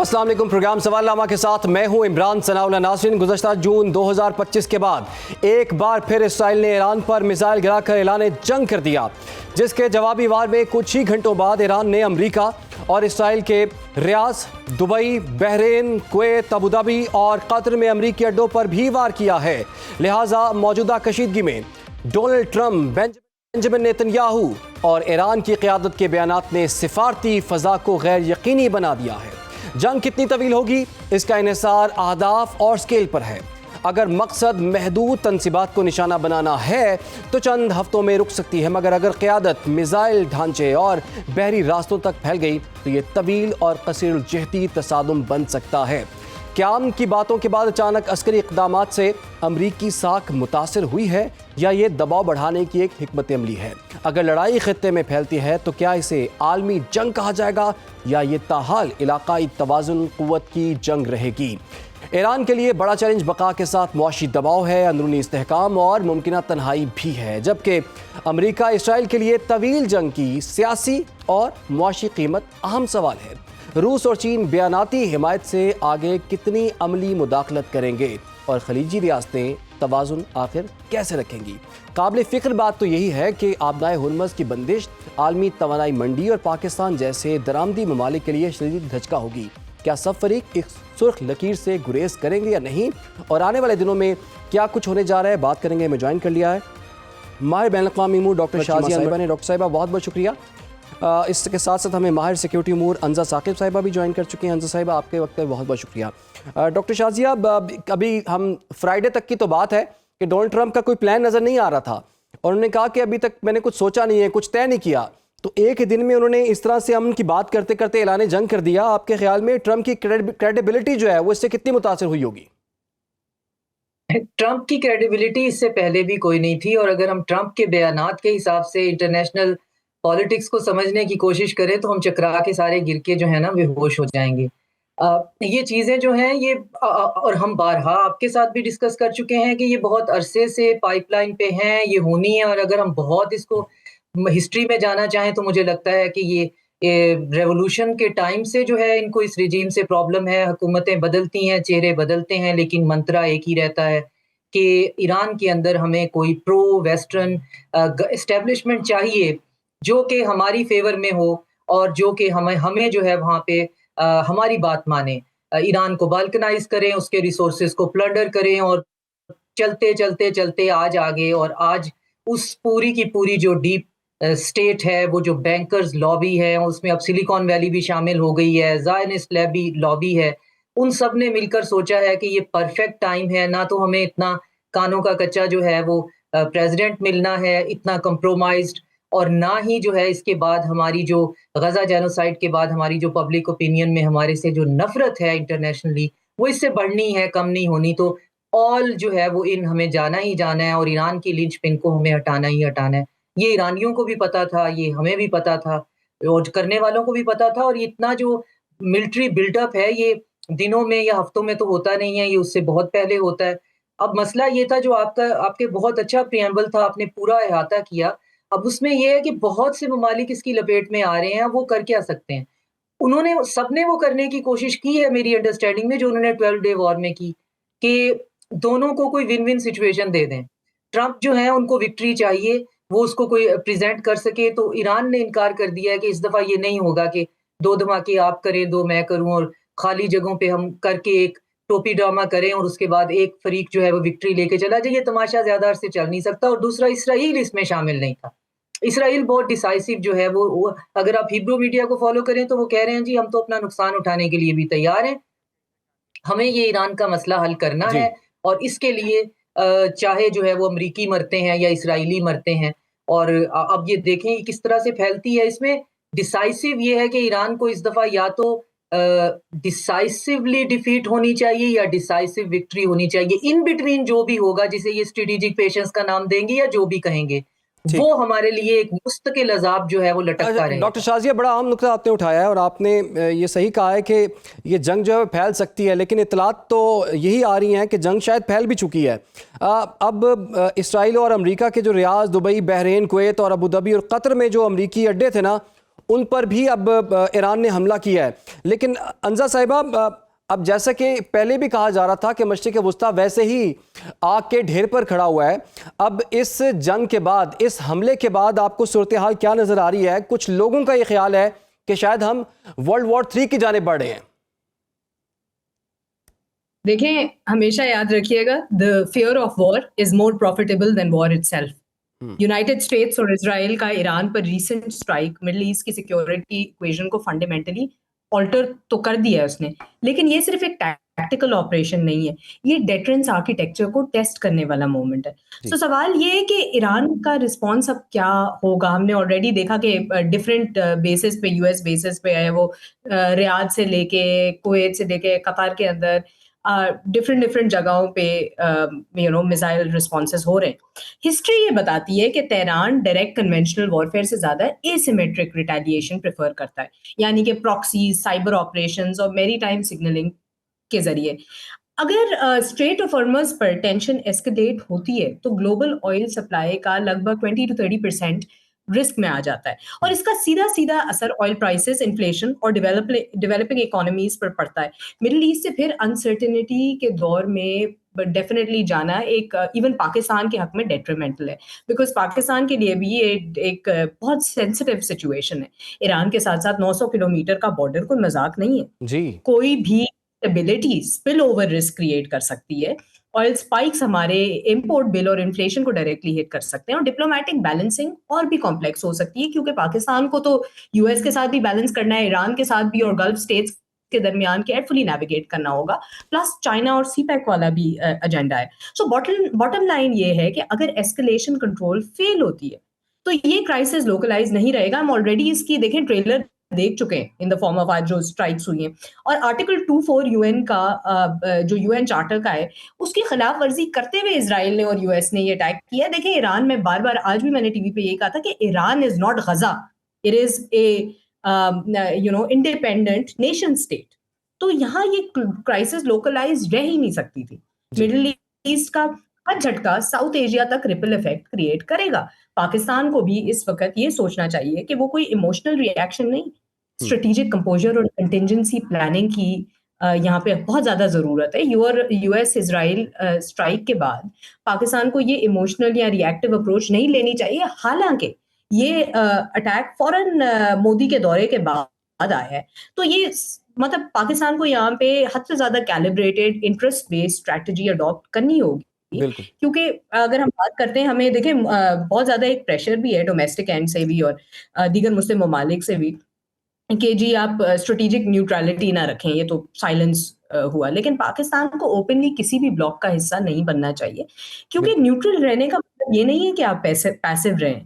अस्सलाम वालेकुम। प्रोग्राम सवालनामा के साथ मैं हूं इमरान सनाउल्लाह। नाज़रीन, गुज़श्ता जून 2025 के बाद एक बार फिर इसराइल ने ईरान पर मिसाइल गिराकर ऐलान जंग कर दिया, जिसके जवाबी वार में कुछ ही घंटों बाद ईरान ने अमरीका और इसराइल के Riyadh, Dubai, Bahrain, Kuwait, Abu Dhabi और कतर में अमरीकी अड्डों पर भी वार किया है। लिहाजा मौजूदा कशीदगी में डोनाल्ड ट्रंप, बेंजामिन नेतन्याहू और ईरान की क़यादत के बयानात ने सिफारती फ़ज़ा को गैर यकीनी बना दिया है। जंग कितनी तवील होगी, इसका इन्हिसार अहदाफ और स्केल पर है। अगर मकसद महदूद तनसीबात को निशाना बनाना है तो चंद हफ्तों में रुक सकती है, मगर अगर क़यादत मिसाइल ढांचे और बहरी रास्तों तक फैल गई तो ये तवील और कसीर जहती तसादुम बन सकता है। क़याम की बातों के बाद अचानक अस्करी इक़दामात से अमरीकी साख मुतासिर हुई है या ये दबाव बढ़ाने की एक हिकमत अमली है? अगर लड़ाई खित्ते में फैलती है तो क्या इसे आलमी जंग कहा जाएगा या ये ताहाल इलाकाई तवाज़ुन क़ुव्वत की जंग रहेगी? ईरान के लिए बड़ा चैलेंज बका के साथ मुआशी दबाव है, अंदरूनी इस्तेहकाम और मुमकिना तन्हाई भी है, जबकि अमरीका इसराइल के लिए तवील जंग की सियासी और मुआशी कीमत अहम सवाल है। रूस और चीन बयानाती हिमायत से आगे कितनी अमली मुदाखलत करेंगे और खलीजी रियासतें तवाज़ुन आखिर कैसे रखेंगी? काबिल फ़िक्र बात तो यही है कि आबदाए हुर्मुज़ की बंदिश आलमी तवानाई मंडी और पाकिस्तान जैसे दरामदी ममालिक के लिए शदीद धचका होगी। क्या सब फरीक एक सुर्ख लकीर से गुरेज करेंगे या नहीं, और आने वाले दिनों में क्या कुछ होने जा रहा है, बात करेंगे। हमें ज्वाइन कर लिया है माहिर बैनुल-अक़वामी अमूर डॉक्टर शाज़िया साहिबा ने। डॉक्टर साहिबा बहुत बहुत शुक्रिया। इसके साथ साथ हमें माहिर सिक्योरिटी अमूर अंजा साकिब साहिबा भी ज्वाइन कर चुके हैं। अंजा साहिबा, आपके वक्त में बहुत बहुत शुक्रिया। डॉक्टर शाज़िया, अभी हम फ्राइडे तक की तो बात है कि डोनाल्ड ट्रंप का कोई प्लान नज़र नहीं आ रहा था और उन्होंने कहा कि अभी तक मैंने कुछ सोचा नहीं है, कुछ तय नहीं किया, तो एक ही दिन में उन्होंने इस तरह से अमन की बात करते करते ऐलान जंग कर दिया। आपके ख्याल में ट्रंप की क्रेडिबिलिटी जो है वो इससे कितनी मुतासिर हुई होगी? ट्रंप की क्रेडिबिलिटी इससे पहले भी कोई नहीं थी, और अगर हम ट्रंप के बयानात के हिसाब से इंटरनेशनल पॉलिटिक्स को समझने की कोशिश करें तो हम चकरा के सारे गिर के जो है ना बेहोश हो जाएंगे। ये चीज़ें जो हैं ये और हम बारहा आपके साथ भी डिस्कस कर चुके हैं कि ये बहुत अरसे से पाइपलाइन पे हैं, ये होनी है, और अगर हम बहुत इसको हिस्ट्री में जाना चाहें तो मुझे लगता है कि ये रेवोल्यूशन के टाइम से जो है इनको इस रिजीम से प्रॉब्लम है। हुकूमतें बदलती हैं, चेहरे बदलते हैं, लेकिन मंत्रा एक ही रहता है कि ईरान के अंदर हमें कोई प्रो वेस्टर्न एस्टेब्लिशमेंट चाहिए जो कि हमारी फेवर में हो और जो कि हमें हमें जो है वहाँ पे हमारी बात माने, ईरान को बाल्कनाइज करें, उसके रिसोर्सेज को प्लंडर करें, और चलते चलते चलते आज आगे, और आज उस पूरी की पूरी जो डीप स्टेट है, वो जो बैंकर्स लॉबी है, उसमें अब सिलिकॉन वैली भी शामिल हो गई है, ज़ायनिस्ट लॉबी है, उन सब ने मिलकर सोचा है कि ये परफेक्ट टाइम है। ना तो हमें इतना कानों का कच्चा जो है वो प्रेसिडेंट मिलना है, इतना कंप्रोमाइज्ड, और ना ही जो है इसके बाद हमारी जो गजा जेनोसाइड के बाद हमारी जो पब्लिक ओपिनियन में हमारे से जो नफरत है इंटरनेशनली, वो इससे बढ़नी है, कम नहीं होनी। तो ऑल जो है वो इन हमें जाना ही जाना है, और ईरान की लिंचपिन को हमें हटाना ही हटाना है। ये ईरानियों को भी पता था, ये हमें भी पता था, और करने वालों को भी पता था। और इतना जो मिलिट्री बिल्डअप है ये दिनों में या हफ्तों में तो होता नहीं है, ये उससे बहुत पहले होता है। अब मसला ये था जो आपके बहुत अच्छा प्रिएम्बल था, आपने पूरा अहाता किया। अब उसमें ये है कि बहुत से ममालिक इसकी लपेट में आ रहे हैं, वो कर क्या सकते हैं? सबने वो करने की कोशिश की है मेरी अंडरस्टैंडिंग में, जो उन्होंने 12 डे वॉर में की, कि दोनों को कोई विन-विन सिचुएशन दे दें। ट्रंप जो है उनको विक्ट्री चाहिए, वो उसको कोई प्रेज़ेंट कर सके, तो ईरान ने इनकार कर दिया है कि इस दफ़ा ये नहीं होगा कि 2 धमाके आप करें, 2 मैं करूँ, और खाली जगहों पे हम करके एक टोपी ड्रामा करें और उसके बाद एक फरीक जो है वो विक्ट्री लेके चला जाए। ये तमाशा ज़्यादा अरसे चल नहीं सकता। और दूसरा, इसराइल इसमें शामिल नहीं था। इसराइल बहुत डिसाइसिव जो है वो अगर आप हिब्रू मीडिया को फ़ॉलो करें तो वो कह रहे हैं जी हम तो अपना नुकसान उठाने के लिए भी तैयार हैं। हमें ये ईरान का मसला हल करना जी। है, और इसके लिए चाहे जो है वो अमरीकी मरते हैं या इसराइली मरते हैं। और अब ये देखें ये किस तरह से फैलती है। इसमें डिसाइसिव ये है कि ईरान को इस दफ़ा या तो डिसाइसिवली डिफीट होनी चाहिए या डिसाइसिव विक्ट्री होनी चाहिए। इन बिटवीन जो भी होगा, जिसे ये स्ट्रेटेजिक पेशेंस का नाम देंगे या जो भी कहेंगे, ठीक। वो हमारे लिए एक मुस्तकिल अज़ाब जो है वो लटकता डॉक्टर रहेगा। शाज़िया, बड़ा अहम नुकता आपने उठाया है और आपने ये सही कहा है कि ये जंग जो है फैल सकती है, लेकिन इतलात तो यही आ रही हैं कि जंग शायद फैल भी चुकी है। अब इसराइल और अमेरिका के जो रियाद, दुबई, बहरीन, कुवैत और अबू धाबी और कतर में जो अमरीकी अड्डे थे ना, उन पर भी अब ईरान ने हमला किया है। लेकिन अंजा साहिबा, अब जैसा कि पहले भी कहा जा रहा था कि मशरिक़ वुस्ता वैसे ही आग के ढेर पर खड़ा हुआ है, अब इस जंग के बाद, इस हमले के बाद आपको सूरत हाल क्या नज़र आ रही है? कुछ लोगों का ये ख्याल है कि शायद हम वर्ल्ड वॉर 3 की जानिब बढ़ रहे हैं। देखें, हमेशा याद रखिएगा, the fear of war is more profitable than war itself. United States और इजराइल का ईरान पर रीसेंट स्ट्राइक मिडिल ईस्ट की सिक्योरिटी इक्वेशन को फंडामेंटली ऑल्टर तो कर दिया है उसने, लेकिन ये सिर्फ एक टैक्टिकल ऑपरेशन नहीं है, ये डेटरेंस आर्किटेक्चर को टेस्ट करने वाला मोमेंट है। तो सवाल ये है कि ईरान का रिस्पॉन्स अब क्या होगा। हमने ऑलरेडी देखा कि डिफरेंट बेसिस पे, यूएस बेसिस पे है वो, रियाद से लेके कुवैत से लेके कतार के अंदर डिफरेंट जगहों पे मिसाइल रिस्पॉन्सेस हो रहे हैं। हिस्ट्री ये बताती है कि तेहरान डायरेक्ट कन्वेंशनल वॉरफेयर से ज्यादा एसिमेट्रिक रिटेलिएशन प्रेफर करता है, यानी कि प्रॉक्सीज, साइबर ऑपरेशंस और मैरीटाइम सिग्नलिंग के जरिए। अगर स्ट्रेट ऑफ हॉर्मज़ पर टेंशन एस्केलेट होती है तो ग्लोबल ऑयल सप्लाई का लगभग 20 to 30% रिस्क में आ जाता है, और इसका सीधा सीधा असर ऑयल प्राइसेस, इन्फ्लेशन और डेवलपिंग इकोनॉमीज पर पड़ता है। मिडिल ईस्ट से फिर अनसर्टेनिटी के दौर में डेफिनेटली जाना एक इवन पाकिस्तान के हक में डेट्रीमेंटल है, बिकॉज पाकिस्तान के लिए भी ये एक बहुत सेंसिटिव सिचुएशन है। ईरान के साथ साथ 900 किलोमीटर का बॉर्डर कोई मजाक नहीं है जी। कोई भी stability spill over risk create कर सकती है। ऑयल स्पाइक्स हमारे इंपोर्ट बिल और इन्फ्लेशन को डायरेक्टली हिट कर सकते हैं, और डिप्लोमेटिक बैलेंसिंग और भी कॉम्प्लेक्स हो सकती है, क्योंकि पाकिस्तान को तो यूएस के साथ भी बैलेंस करना है, ईरान के साथ भी, और गल्फ स्टेट्स के दरमियान केयरफुली नेविगेट करना होगा, प्लस चाइना और सीपैक वाला भी एजेंडा है। सो बॉटम लाइन ये है कि अगर एस्केलेशन कंट्रोल फेल होती है तो ये क्राइसिस लोकलाइज नहीं रहेगा। हम ऑलरेडी इसकी देखें ट्रेलर देख चुके हैं इन द फॉर्म ऑफ आज जो स्ट्राइक्स हुई हैं, और आर्टिकल 24 यूएन का जो यूएन चार्टर का है उसकी खिलाफ वर्जी करते हुए इजराइल ने और यूएस ने ये अटैक किया। देखिए, ईरान में बार बार, आज भी मैंने टीवी पे ये कहा था कि Iran is not Gaza, it is a independent nation state. तो यहाँ ये क्राइसिस लोकलाइज रह ही नहीं सकती थी। मिडिल ईस्ट का हर झटका साउथ एशिया तक रिपल इफेक्ट क्रिएट करेगा। पाकिस्तान को भी इस वक्त ये सोचना चाहिए कि वो कोई इमोशनल रिएक्शन नहीं, स्ट्रेटेजिक कंपोजर और कंटिंजेंसी प्लानिंग की यहाँ पे बहुत ज्यादा जरूरत है। यूएस इजराइल स्ट्राइक के बाद पाकिस्तान को ये इमोशनल या रिएक्टिव अप्रोच नहीं लेनी चाहिए। हालांकि ये अटैक फौरन मोदी के दौरे के बाद आया है, तो ये मतलब पाकिस्तान को यहाँ पे हद से ज्यादा calibrated interest based strategy adopt करनी होगी, क्योंकि अगर हम बात करते हैं, हमें देखें बहुत ज्यादा एक प्रेशर भी है डोमेस्टिक एंड से भी और दीगर मुस्लिम ममालिक से भी कि जी आप स्ट्रेटेजिक न्यूट्रलिटी ना रखें, ये तो साइलेंस हुआ। लेकिन पाकिस्तान को ओपनली किसी भी ब्लॉक का हिस्सा नहीं बनना चाहिए, क्योंकि न्यूट्रल रहने का मतलब ये नहीं है कि आप पैसिव रहें।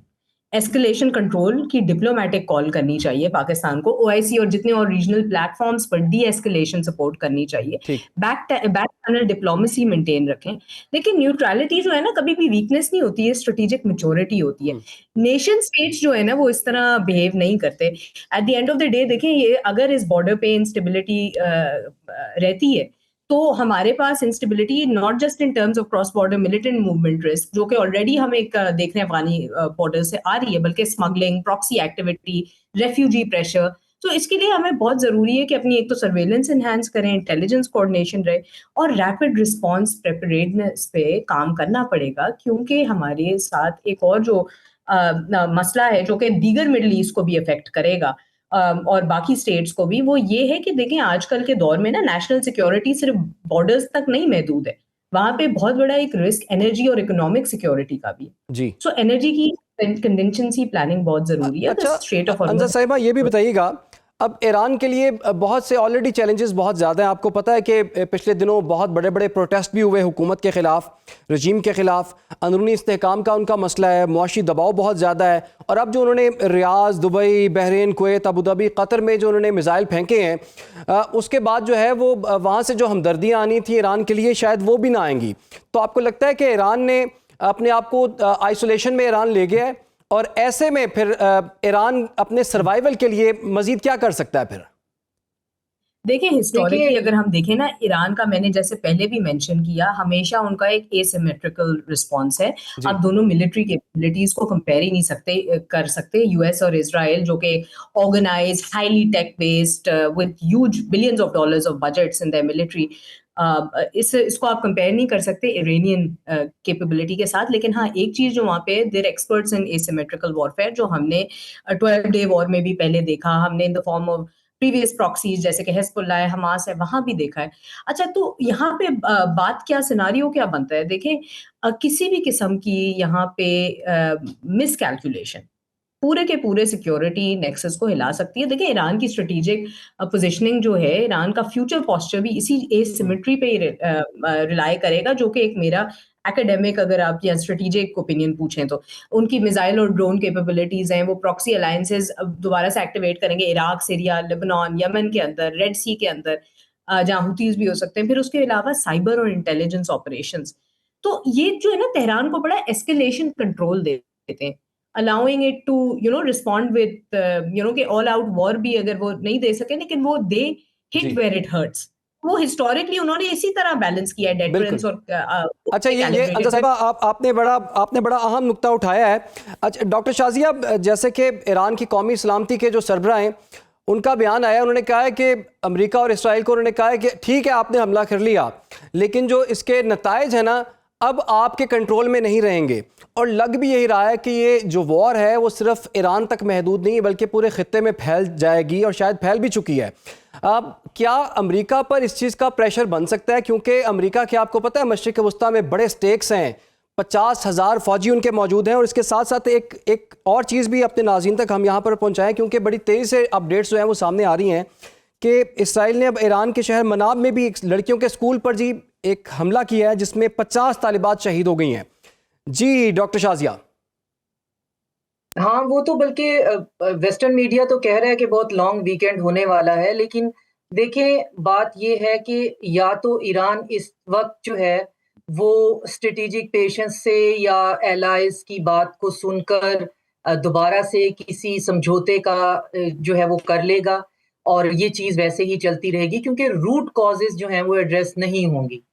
एस्केलेशन कंट्रोल की डिप्लोमेटिक कॉल करनी चाहिए पाकिस्तान को, ओआईसी और जितने और रीजनल प्लेटफॉर्म्स पर डी एस्केलेशन सपोर्ट करनी चाहिए, बैक चैनल डिप्लोमेसी मेंटेन रखें। लेकिन न्यूट्रलिटी जो है ना, कभी भी वीकनेस नहीं होती है, स्ट्रेटेजिक मैच्योरिटी होती है। नेशन स्टेट्स जो है ना, वो इस तरह बिहेव नहीं करते। At the end of the day देखें, ये अगर इस बॉर्डर पे इंस्टेबिलिटी रहती है तो हमारे पास instability not just in terms of cross border militant movement risk, जो कि ऑलरेडी हम एक देख रहे हैं अफगानी बॉर्डर से आ रही है, बल्कि smuggling, proxy activity, refugee pressure. तो इसके लिए हमें बहुत जरूरी है कि अपनी एक तो सर्वेलेंस एनहांस करें, इंटेलिजेंस कोऑर्डिनेशन रहे, और रैपिड रिस्पॉन्स प्रिपरेडनेस पे काम करना पड़ेगा, क्योंकि हमारे साथ एक और जो मसला है जो कि दीगर मिडिल ईस्ट को भी अफेक्ट करेगा और बाकी स्टेट्स को भी, वो ये है कि देखें आजकल के दौर में ना नेशनल सिक्योरिटी सिर्फ बॉर्डर्स तक नहीं महदूद है, वहां पे बहुत बड़ा एक रिस्क एनर्जी और इकोनॉमिक सिक्योरिटी का भी जी। सो एनर्जी की कंटिजेंसी प्लानिंग बहुत जरूरी है। अच्छा, अंजा साहिबा ये भी बताइएगा, अब ईरान के लिए बहुत से ऑलरेडी चैलेंजेस बहुत ज़्यादा हैं। आपको पता है कि पिछले दिनों बहुत बड़े बड़े प्रोटेस्ट भी हुए हुकूमत के ख़िलाफ़, रजीम के ख़िलाफ़। अंदरूनी इस्तेहकाम का उनका मसला है, मुआशी दबाव बहुत ज़्यादा है, और अब जो उन्होंने Riyadh, Dubai, Bahrain, Kuwait, Abu Dhabi, Qatar में जो उन्होंने मिसाइल फेंके हैं, उसके बाद जो है वो वहाँ से जो हमदर्दियाँ आनी थी ईरान के लिए शायद वो भी ना आएंगी। तो आपको लगता है कि ईरान ने अपने आप को आइसोलेशन में ईरान ले गया है, और ऐसे में फिर ईरान अपने सर्वाइवल के लिए मजीद क्या कर सकता है? फिर देखिए हिस्टोरिकली देखिए अगर हम देखें ना, ईरान का मैंने जैसे पहले भी मेंशन किया, हमेशा उनका एक एसिमेट्रिकल रिस्पॉन्स है। जी आप दोनों मिलिट्री कैपेबिलिटीज को कंपेयर ही नहीं कर सकते। यूएस और इसराइल जो कि organise, highly tech based, with huge billions of dollars of budgets in their military, इसको आप कंपेयर नहीं कर सकते इरानियन कैपेबिलिटी के साथ। लेकिन हाँ, एक चीज जो वहाँ पे देर एक्सपर्ट्स इन एसिमेट्रिकल वॉरफेयर, जो हमने 12 डे वॉर में भी पहले देखा, हमने in the form of previous proxies जैसे कि हिजबुल्लाह है, हमास है, वहां भी देखा है। अच्छा, तो यहाँ पे बात क्या, सिनारियो क्या बनता है? देखें, किसी भी किस्म की यहाँ पे मिस कैलकुलेशन पूरे के पूरे सिक्योरिटी नेक्सस को हिला सकती है। देखिए, ईरान की स्ट्रेटेजिक पोजीशनिंग जो है, ईरान का फ्यूचर पोस्चर भी इसी एसिमेट्री पे ही रिलाई करेगा, जो कि एक मेरा एकेडमिक, अगर आप या स्ट्रेटेजिक ओपिनियन पूछें तो उनकी मिसाइल और ड्रोन कैपेबिलिटीज हैं, वो प्रॉक्सी अलायंसेस दोबारा से एक्टिवेट करेंगे इराक, सीरिया, लेबनान, यमन के अंदर, रेड सी के अंदर, जहाँ हुतीज भी हो सकते हैं। फिर उसके अलावा साइबर और इंटेलिजेंस ऑपरेशंस। तो ये जो है ना, तेहरान को बड़ा एस्केलेशन कंट्रोल देते हैं, allowing it to respond with कि ऑल आउट वॉर भी अगर वो नहीं दे सके, लेकिन वो दे हिट जी वेयर इट हर्ट्स। वो हिस्टोरिकली उन्होंने इसी तरह बैलेंस किया है, डेटरेंस बिल्कुल। और अच्छा, ये अंजा कैलिब्रेटेड। साहिबा, आपने बड़ा अहम नुक्ता उठाया है। अच्छा डॉक्टर शाजिया, जैसे कि ईरान की कौमी सलामती के जो सरबराह हैं, उनका बयान आया, उन्होंने कहा है कि अमेरिका और इसराइल को, उन्होंने कहा है कि ठीक है आपने हमला कर लिया, लेकिन जो इसके नताइज हैं ना, अब आपके कंट्रोल में नहीं रहेंगे। और लग भी यही रहा है कि ये जो वॉर है वो सिर्फ ईरान तक महदूद नहीं है, बल्कि पूरे खित्ते में फैल जाएगी और शायद फैल भी चुकी है। अब क्या अमेरिका पर इस चीज़ का प्रेशर बन सकता है? क्योंकि अमेरिका के, आपको पता है, मशरिक़ वस्ता में बड़े स्टेक्स हैं, 50,000 फौजी उनके मौजूद हैं। और इसके साथ साथ एक और चीज़ भी अपने नाज़रीन तक हम यहाँ पर पहुँचाएँ, क्योंकि बड़ी तेज़ी से अपडेट्स जो हैं वो सामने आ रही हैं कि इसराइल ने अब ईरान के शहर मनाब में भी लड़कियों के स्कूल पर जी एक हमला किया है, जिसमें 50 तालिबात शहीद हो गई हैं। जी डॉक्टर शाजिया। हाँ, वो तो बल्कि वेस्टर्न मीडिया तो कह रहा है कि बहुत लॉन्ग वीकेंड होने वाला है, लेकिन देखें बात ये है कि या तो ईरान इस वक्त जो है वो स्ट्रेटेजिक पेशेंस से या एलाइज की बात को सुनकर दोबारा से किसी समझौते का जो है वो कर लेगा, और ये चीज़ वैसे ही चलती रहेगी, क्योंकि रूट कॉजेज़ जो हैं वो एड्रेस नहीं होंगी।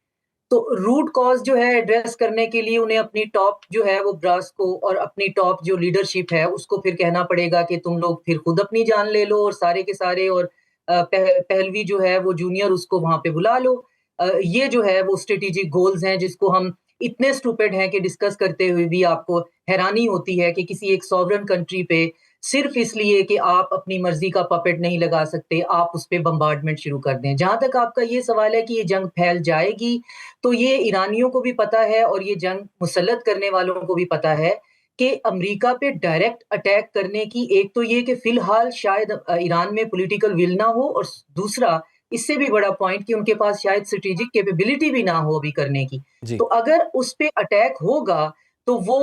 तो रूट कॉज जो है एड्रेस करने के लिए उन्हें अपनी टॉप जो है वो ब्रास को और अपनी टॉप जो लीडरशिप है उसको फिर कहना पड़ेगा कि तुम लोग फिर खुद अपनी जान ले लो, और सारे के सारे, और पहलवी जो है वो जूनियर उसको वहां पे बुला लो। ये जो है वो स्ट्रेटेजिक गोल्स हैं, जिसको हम इतने स्टूपिड हैं कि डिस्कस करते हुए भी आपको हैरानी होती है कि किसी एक सॉवरन कंट्री पे सिर्फ इसलिए कि आप अपनी मर्जी का पपेट नहीं लगा सकते, आप उस पे बम्बार्डमेंट शुरू कर दें। जहां तक आपका ये सवाल है कि ये जंग फैल जाएगी, तो ये ईरानियों को भी पता है और ये जंग मुसल्लत करने वालों को भी पता है कि अमेरिका पे डायरेक्ट अटैक करने की, एक तो ये कि फिलहाल शायद ईरान में पॉलिटिकल विल ना हो, और दूसरा इससे भी बड़ा पॉइंट कि उनके पास शायद स्ट्रेटेजिक कैपेबिलिटी भी ना हो अभी करने की। जी तो अगर उस पे अटैक होगा तो वो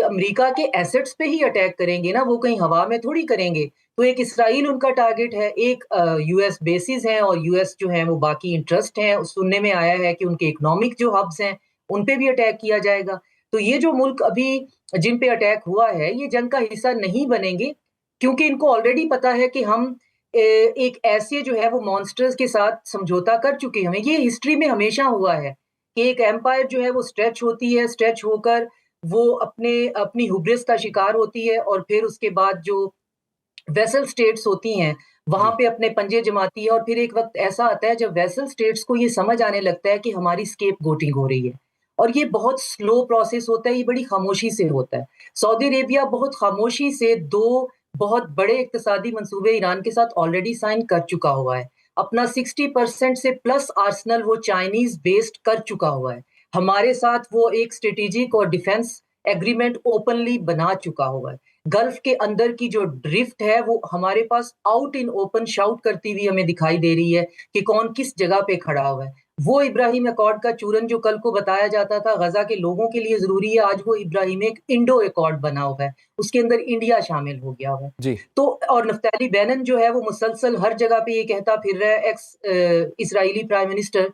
अमेरिका के एसेट्स पे ही अटैक करेंगे ना, वो कहीं हवा में थोड़ी करेंगे। तो एक इसराइल उनका टारगेट है, एक यूएस बेसिस हैं, और यूएस जो है वो बाकी इंटरेस्ट हैं। सुनने में आया है कि उनके इकोनॉमिक जो हब्स हैं उन पे भी अटैक किया जाएगा। तो ये जो मुल्क अभी जिन पे अटैक हुआ है ये जंग का हिस्सा नहीं बनेंगे, क्योंकि इनको ऑलरेडी पता है कि हम एक ऐसे जो है वो मॉन्स्टर्स के साथ समझौता कर चुके हैं। ये हिस्ट्री में हमेशा हुआ है कि एक एम्पायर जो है वो स्ट्रेच होती है, स्ट्रेच होकर वो अपनी हुब्रिस का शिकार होती है, और फिर उसके बाद जो वेसल स्टेट्स होती हैं वहां जी पे अपने पंजे जमाती है, और फिर एक वक्त ऐसा आता है जब वेसल स्टेट्स को ये समझ आने लगता है कि हमारी स्केप गोटिंग हो रही है। और ये बहुत स्लो प्रोसेस होता है, ये बड़ी खामोशी से होता है। सऊदी अरेबिया बहुत खामोशी से दो बहुत बड़े इक्तिसादी मंसूबे ईरान के साथ ऑलरेडी साइन कर चुका हुआ है। अपना 60% से प्लस आर्सनल वो चाइनीज बेस्ड कर चुका हुआ है। हमारे साथ वो एक स्ट्रेटेजिक और डिफेंस एग्रीमेंट ओपनली बना चुका हुआ है। गल्फ के अंदर की जो ड्रिफ्ट है वो हमारे pass out in open shout करती हुई हमें दिखाई दे रही है कि कौन किस जगह पे खड़ा हुआ है। वो इब्राहिम अकॉर्ड का चूरन जो कल को बताया जाता था गजा के लोगों के लिए जरूरी है, आज वो इब्राहिम एक इंडो अकॉर्ड बना हुआ है, उसके अंदर इंडिया शामिल हो गया हुआ है। जी तो और नफ्ताली बैनन जो है वो मुसलसल हर जगह पे ये कहता फिर रहा है, एक्स इसराइली प्राइम मिनिस्टर,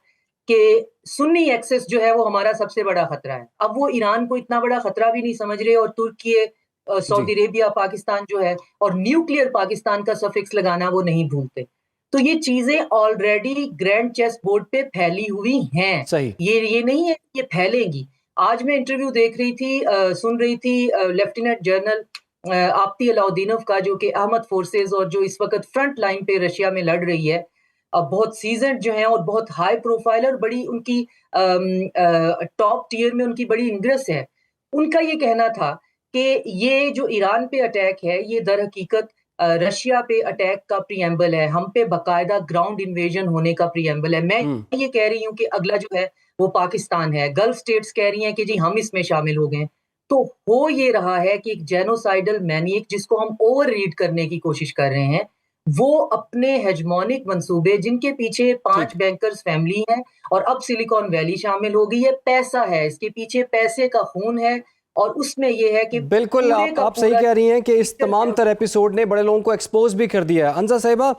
कि सुन्नी एक्सेस जो है वो हमारा सबसे बड़ा खतरा है। अब वो ईरान को इतना बड़ा खतरा भी नहीं समझ रहे, और तुर्की, जी सऊदी अरेबिया, पाकिस्तान जो है, और न्यूक्लियर पाकिस्तान का सफिक्स लगाना वो नहीं भूलते। तो ये चीजें ऑलरेडी ग्रैंड चेस बोर्ड पे फैली हुई हैं। सही। ये नहीं है कि ये फैलेंगी। आज मैं इंटरव्यू देख रही थी, सुन रही थी लेफ्टिनेंट जनरल आपती अलाउद्दीनov का, जो कि अहमद फोर्सेस और जो इस वक्त फ्रंट लाइन पे रशिया में लड़ रही है, बहुत सीजन जो है और बहुत हाई प्रोफाइल और बड़ी उनकी टॉप टियर में उनकी बड़ी इंग्रेस है। उनका ये कहना था कि ये जो ईरान पे अटैक है ये दर हकीकत रशिया पे अटैक का प्रीएम्बल है, हम पे बकायदा ग्राउंड इन्वेजन होने का प्रीएम्बल है। मैं ये कह रही हूँ कि अगला जो है वो पाकिस्तान है। गल्फ स्टेट्स कह रही हैं कि जी हम इसमें शामिल हो गए। तो हो ये रहा है कि एक जेनोसाइडल मैनिएक, जिसको हम ओवर रीड करने की कोशिश कर रहे हैं, वो अपने हेजमोनिक मंसूबे, जिनके पीछे 5 बैंकर्स फैमिली है और अब सिलिकॉन वैली शामिल हो गई है, पैसा है इसके पीछे, पैसे का खून है। और उसमें यह है कि बिल्कुल आप सही कह रही हैं कि इस तमाम तर एपिसोड ने बड़े लोगों को एक्सपोज भी कर दिया है। अंजा साहिबा,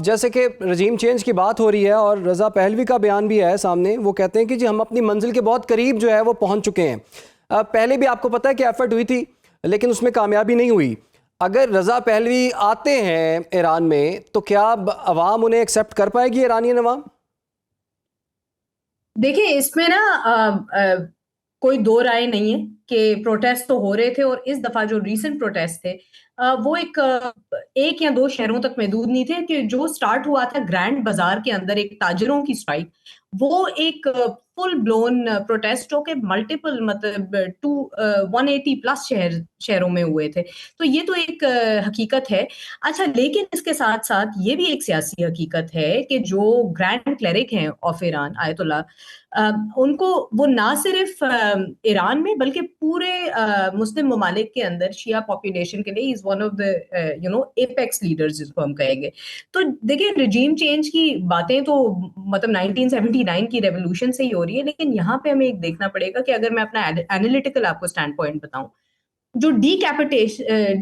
जैसे कि रजीम चेंज की बात हो रही है और रज़ा पहलवी का बयान भी है सामने, वो कहते हैं कि जी हम अपनी मंजिल के बहुत करीब जो है वो पहुंच चुके हैं। पहले भी आपको पता है कि एफर्ट हुई थी लेकिन उसमें कामयाबी नहीं हुई। अगर रज़ा पहलवी आते हैं ईरान में तो क्या अवाम उन्हें एक्सेप्ट कर पाएगी, ईरानियन अवाम? देखिए, इसमें ना कोई दो राय नहीं है कि प्रोटेस्ट तो हो रहे थे, और इस दफा जो रीसेंट प्रोटेस्ट थे वो एक या दो शहरों तक महदूद नहीं थे। कि जो स्टार्ट हुआ था ग्रैंड बाजार के अंदर एक ताजरों की स्ट्राइक, वो एक फुल ब्लोन प्रोटेस्ट हो के मल्टीपल मतलब 180 प्लस शहरों में हुए थे। तो ये तो एक हकीकत है। अच्छा, लेकिन इसके साथ साथ ये भी एक सियासी हकीकत है कि जो ग्रैंड क्लेरिक हैं ऑफ ईरान, आयतुल्ला, उनको वो ना सिर्फ ईरान में बल्कि पूरे मुस्लिम ममालिक के अंदर शिया पॉपुलेशन के लिए is one of the apex leaders, जिसको हम कहेंगे। तो देखिए, रिजीम चेंज की बातें तो मतलब 1979 की रेवोल्यूशन से ही हो रही है, लेकिन यहाँ पे हमें एक देखना पड़ेगा कि अगर मैं अपना एनालिटिकल आपको स्टैंड पॉइंट बताऊं, जो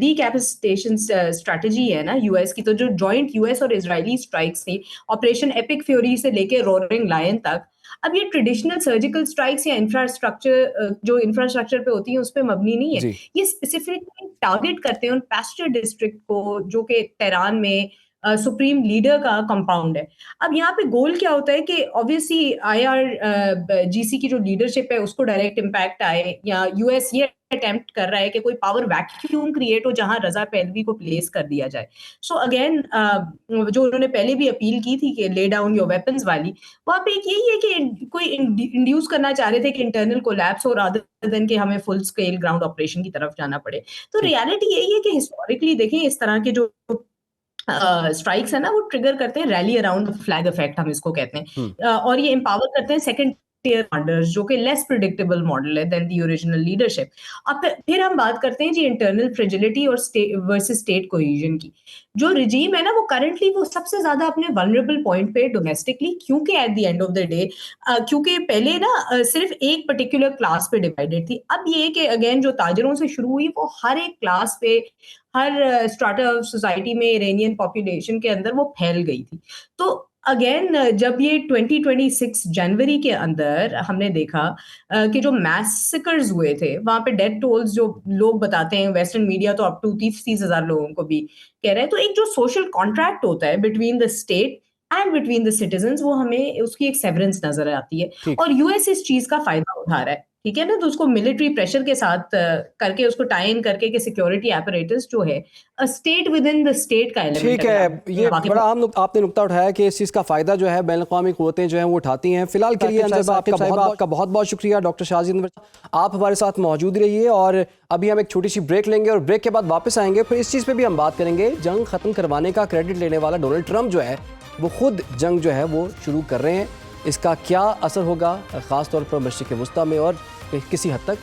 डीकैपिटेशन स्ट्रैटेजी है ना यूएस की, तो जो जॉइंट यूएस और इजरायली स्ट्राइक्स थी, ऑपरेशन एपिक फ्यूरी से लेके रोरिंग लायन तक, अब ये ट्रेडिशनल सर्जिकल स्ट्राइक्स या जो इंफ्रास्ट्रक्चर पे होती है उस पे मबनी नहीं है। ये स्पेसिफिकली टारगेट करते हैं उन पैस्चर डिस्ट्रिक्ट को जो कि तेहरान में सुप्रीम लीडर का कंपाउंड है। अब यहाँ पे गोल क्या होता है कि ऑब्वियसली IRGC की जो लीडरशिप है उसको डायरेक्ट इम्पैक्ट आए, या यूएस ये अटेम्प्ट कर रहा है कि कोई पावर वैक्यूम क्रिएट हो जहां रजा पहलवी को प्लेस कर दिया जाए। सो अगेन जो उन्होंने पहले भी अपील की थी कि ले डाउन योर वेपन्स वाली, वहां पे एक यही है कि कोई इंड्यूस करना चाह रहे थे कि इंटरनल कोलैप्स हो, रादर देन कि हमें फुल स्केल ग्राउंड ऑपरेशन की तरफ जाना पड़े। तो रियलिटी यही है कि हिस्टोरिकली देखें, इस तरह के जो स्ट्राइक्स है ना, वो ट्रिगर करते हैं rally around the flag effect, हम इसको कहते हैं, और ये एम्पावर करते हैं सेकंड टियर कमांडर्स, जो कि लेस प्रिडिक्टेबल मॉडल है देन द ओरिजिनल लीडरशिप। अब फिर हम बात करते हैं जी इंटरनल फ्रेजिलिटी और वर्सेस स्टेट कोहेजन की। जो रिजीम है ना, वो करंटली वो सबसे ज्यादा अपने वल्नरेबल पॉइंट पे डोमेस्टिकली, क्योंकि at the end of the day क्योंकि पहले ना सिर्फ एक पर्टिकुलर क्लास पे डिवाइडेड थी। अब ये कि अगेन जो ताजरों से शुरू हुई, वो हर एक क्लास पे, हर स्ट्राटा ऑफ सोसाइटी में इरानियन पॉपुलेशन के अंदर वो फैल गई थी। तो अगेन जब ये 2026 जनवरी के अंदर हमने देखा कि जो मैसेकर्स हुए थे, वहां पे डेथ टोल्स जो लोग बताते हैं, वेस्टर्न मीडिया तो अप टू 30,000 लोगों को भी कह रहे हैं। तो एक जो सोशल कॉन्ट्रैक्ट होता है between the state and between the citizens, वो हमें उसकी एक सेवरेंस नजर आती है, और यूएस इस चीज का फायदा उठा रहा है। ठीक है ना, तो उसको मिलिट्री प्रेशर के साथ करके उसको टाई इन करके कि सिक्योरिटी एपरेटस जो है state with in the state का एलिमेंट। ठीक है, ये बड़ा आपने नुक्ता उठाया कि इस चीज़ का फायदा जो है बैन अक़वामी क़ुव्वतें जो हैं वो उठाती हैं। फिलहाल के लिए आपका बहुत बहुत शुक्रिया डॉक्टर शाहज़ी अनवर, आप हमारे साथ मौजूद रहिए। और अभी हम एक छोटी सी ब्रेक लेंगे और ब्रेक के बाद वापस आएंगे, फिर इस चीज़ पर भी हम बात करेंगे। जंग ख़त्म करवाने का क्रेडिट लेने वाला डोनाल्ड ट्रंप जो है वो खुद जंग जो है वो शुरू कर रहे हैं। इसका क्या असर होगा ख़ास तौर पर मशरिक़ वुस्ता में और किसी हद तक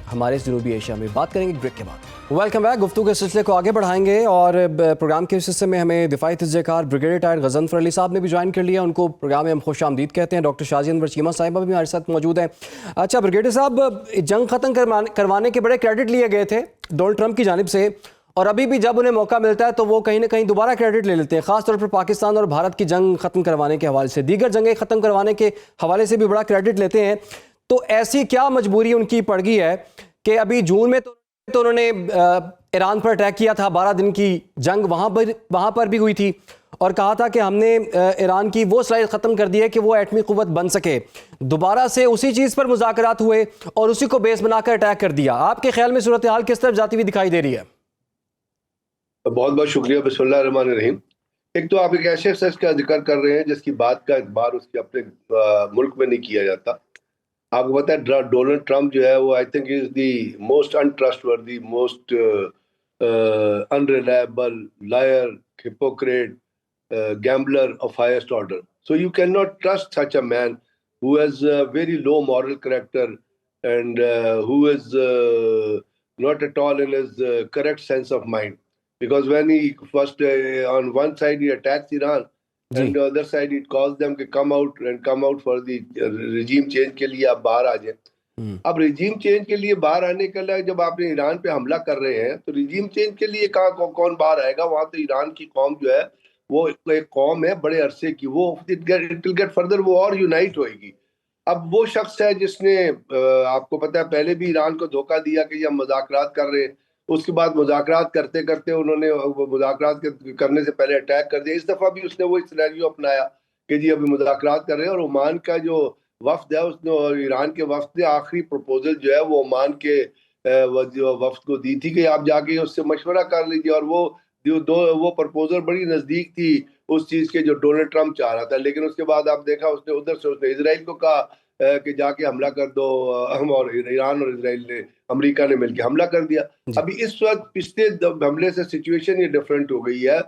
हमारे जनूबी एशिया में, बात करेंगे ब्रेक के बाद। Welcome back. गुफ्तगू के सिलसिले को आगे बढ़ाएंगे और प्रोग्राम के इस हिस्से में हमें दिफाई तजज़ियाकार ब्रिगेडियर रिटायर्ड गज़नफ़र अली साहब ने भी ज्वाइन कर लिया। उनको प्रोग्राम में हम खुश आमदीद कहते हैं। डॉक्टर शाहज़ी अनवर चीमा साहिबा भी हमारे साथ मौजूद हैं। अच्छा ब्रिगेडियर साहब, जंग ख़त्म करवाने के बड़े क्रेडिट लिए गए थे डोनाल्ड ट्रंप की जानिब से, और अभी भी जब उन्हें मौका मिलता है तो वो कहीं ना कहीं दोबारा क्रेडिट ले लेते हैं, खासतौर पर पाकिस्तान और भारत की जंग ख़त्म करवाने के हवाले से, दीगर जंगें ख़त्म करवाने के हवाले से भी बड़ा क्रेडिट लेते हैं। तो ऐसी क्या मजबूरी उनकी पड़ गई है कि अभी जून में तो उन्होंने ईरान पर अटैक किया था, 12 दिन की जंग वहाँ पर भी हुई थी और कहा था कि हमने ईरान की वो सलाहियत ख़त्म कर दी है कि वो एटमी क़ुव्वत बन सके। दोबारा से उसी चीज़ पर मुज़ाकरात हुए और उसी को बेस बनाकर अटैक कर दिया। आपके ख्याल में सूरत हाल किस तरफ जाती हुई दिखाई दे रही है? बहुत बहुत शुक्रिया। बिस्मिल्लाह रहमान रहीम। एक तो आप एक ऐसे शख्स का जिक्र कर रहे हैं जिसकी बात का इतबार उसके अपने मुल्क में नहीं किया जाता। आपको पता है डोनाल्ड ट्रंप जो है वो I think is the most untrustworthy, most unreliable, liar, hypocrite, gambler of highest order. So you cannot trust such a man who has a very low moral character and who is not at all in his correct sense of mind. Because when he first, on one side he attacks Iran, जी। and the other side it calls them to come out for the regime change के लिए आप बाहर आ जाए। अब regime change के लिए बाहर आने के लिए जब आपने ईरान पे हमला कर रहे हैं तो रिजीम चेंज के लिए कौन बाहर आएगा? वहां तो ईरान की कौम जो है वो एक कौम है बड़े अरसे की, वो इट विल गेट फर्दर, वो और यूनाइट होएगी। अब वो शख्स है जिसने आपको पता है पहले भी ईरान को धोखा दिया कि हम मुज़ाकरात कर रहे हैं, उसके बाद मुज़ाकरात करते करते उन्होंने मुज़ाकरात करने से पहले अटैक कर दिया। इस दफा भी उसने वो सिनेरियो अपनाया कि जी अभी मुज़ाकरात कर रहे हैं, और ओमान का जो वफ्द है उसने और ईरान के वफ्द ने आखिरी प्रपोजल जो है वो ओमान के वफ्द को दी थी कि आप जाके उससे मशवरा कर लीजिए, और वो प्रपोजल बड़ी नजदीक थी उस चीज के जो डोनाल्ड ट्रंप चाह रहा था। लेकिन उसके बाद आप देखा उसने उधर से उसने इजराइल को कहा कि जाके हमला कर दो, हम और ईरान और इजराइल ने अमेरिका ने मिलकर हमला कर दिया। अभी इस वक्त पिछले हमले से सिचुएशन ये डिफरेंट हो गई है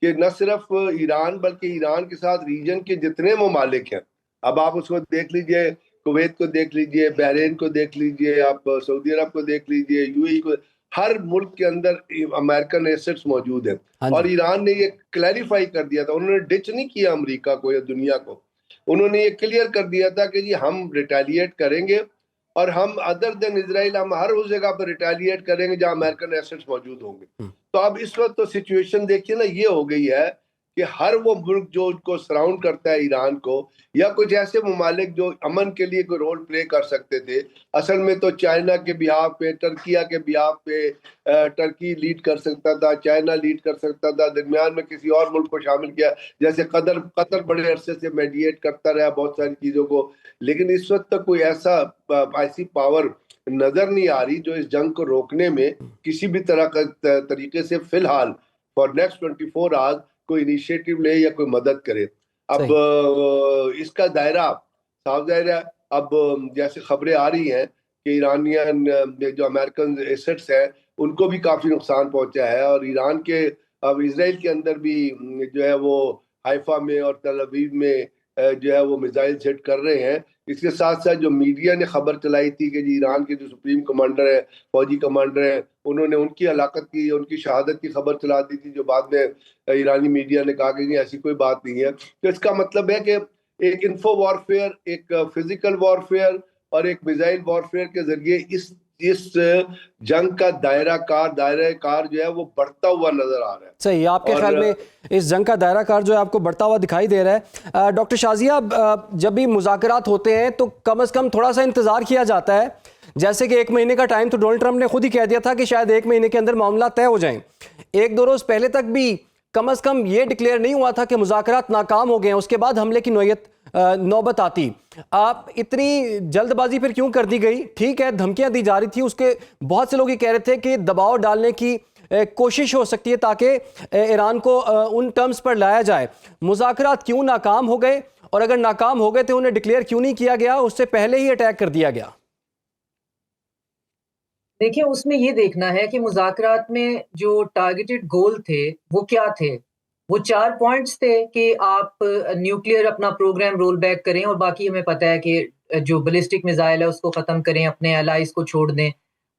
कि न सिर्फ ईरान बल्कि ईरान के साथ रीजन के जितने ममालिक हैं, अब आप उसको देख लीजिए, कुवैत को देख लीजिए, बहरीन को देख लीजिए, आप सऊदी अरब को देख लीजिए, यूएई को, हर मुल्क के अंदर अमेरिकन एसेट्स मौजूद हैं। और ईरान ने ये क्लैरिफाई कर दिया था, उन्होंने डिच नहीं किया अमेरिका को या दुनिया को, उन्होंने ये क्लियर कर दिया था कि जी हम रिटेलिएट करेंगे और हम अदर देन इजराइल हम हर उस जगह पर रिटेलिएट करेंगे जहां अमेरिकन एसेट्स मौजूद होंगे। तो अब इस वक्त तो सिचुएशन देखिए ना, ये हो गई है कि हर वो मुल्क जो उनको सराउंड करता है ईरान को, या कुछ ऐसे ममालिक जो अमन के लिए कोई रोल प्ले कर सकते थे, असल में तो चाइना के बिहाफ पे, टर्किया के बिहाफ पे, टर्की लीड कर सकता था, चाइना लीड कर सकता था, दरमियान में किसी और मुल्क को शामिल किया, जैसे कतर बड़े अरसे से मेडिएट करता रहा बहुत सारी चीज़ों को। लेकिन इस वक्त तक कोई ऐसी पावर नजर नहीं आ रही जो इस जंग को रोकने में किसी भी तरह का तरीके से फिलहाल फॉर नेक्स्ट 24 आवर्स कोई इनिशिएटिव ले या कोई मदद करे। अब इसका दायरा साफ जाहिर है, अब जैसे खबरें आ रही हैं कि ईरानियन जो अमेरिकन एसेट्स हैं उनको भी काफी नुकसान पहुंचा है, और ईरान के अब इजराइल के अंदर भी जो है वो हाइफा में और तल अवीव में जो है वो मिसाइल हिट कर रहे हैं। इसके साथ साथ जो मीडिया ने खबर चलाई थी कि ईरान के जो सुप्रीम कमांडर है, फौजी कमांडर है, उन्होंने उनकी हलाकत की, उनकी शहादत की खबर चला दी थी, जो बाद में ईरानी मीडिया ने कहा कि नहीं ऐसी कोई बात नहीं है। तो इसका मतलब है कि एक इन्फो वॉरफेयर, एक फिजिकल वॉरफेयर और एक मिसाइल वॉरफेयर के जरिए इस जंग का दायरा कार जो है वो बढ़ता हुआ नजर आ रहा है। सही, आपके ख्याल में इस जंग का दायरा कार जो है आपको बढ़ता हुआ दिखाई दे रहा है। डॉक्टर शाजिया, जब भी मुज़ाकरात होते हैं तो कम से कम थोड़ा सा इंतजार किया जाता है, जैसे कि 1 महीने का टाइम तो डोनाल्ड ट्रंप ने खुद ही कह दिया था कि शायद 1 महीने के अंदर मामला तय हो जाएं। 1-2 रोज पहले तक भी कम से कम ये डिक्लेयर नहीं हुआ था कि मुज़ाकरात नाकाम हो गए हैं, उसके बाद हमले की नौबत आती। आप इतनी जल्दबाजी फिर क्यों कर दी गई? ठीक है, धमकियां दी जा रही थी, उसके बहुत से लोग ये कह रहे थे कि दबाव डालने की कोशिश हो सकती है ताकि ईरान को उन टर्म्स पर लाया जाए। मुज़ाकरात क्यों नाकाम हो गए, और अगर नाकाम हो गए तो उन्हें डिक्लेयर क्यों नहीं किया गया, उससे पहले ही अटैक कर दिया गया? देखिए, उसमें ये देखना है कि मुज़ाकरात में जो टारगेटेड गोल थे वो क्या थे। वो 4 पॉइंट्स थे कि आप न्यूक्लियर अपना प्रोग्राम रोल बैक करें, और बाकी हमें पता है कि जो बैलिस्टिक मिसाइल है उसको ख़त्म करें, अपने एलाइज को छोड़ दें।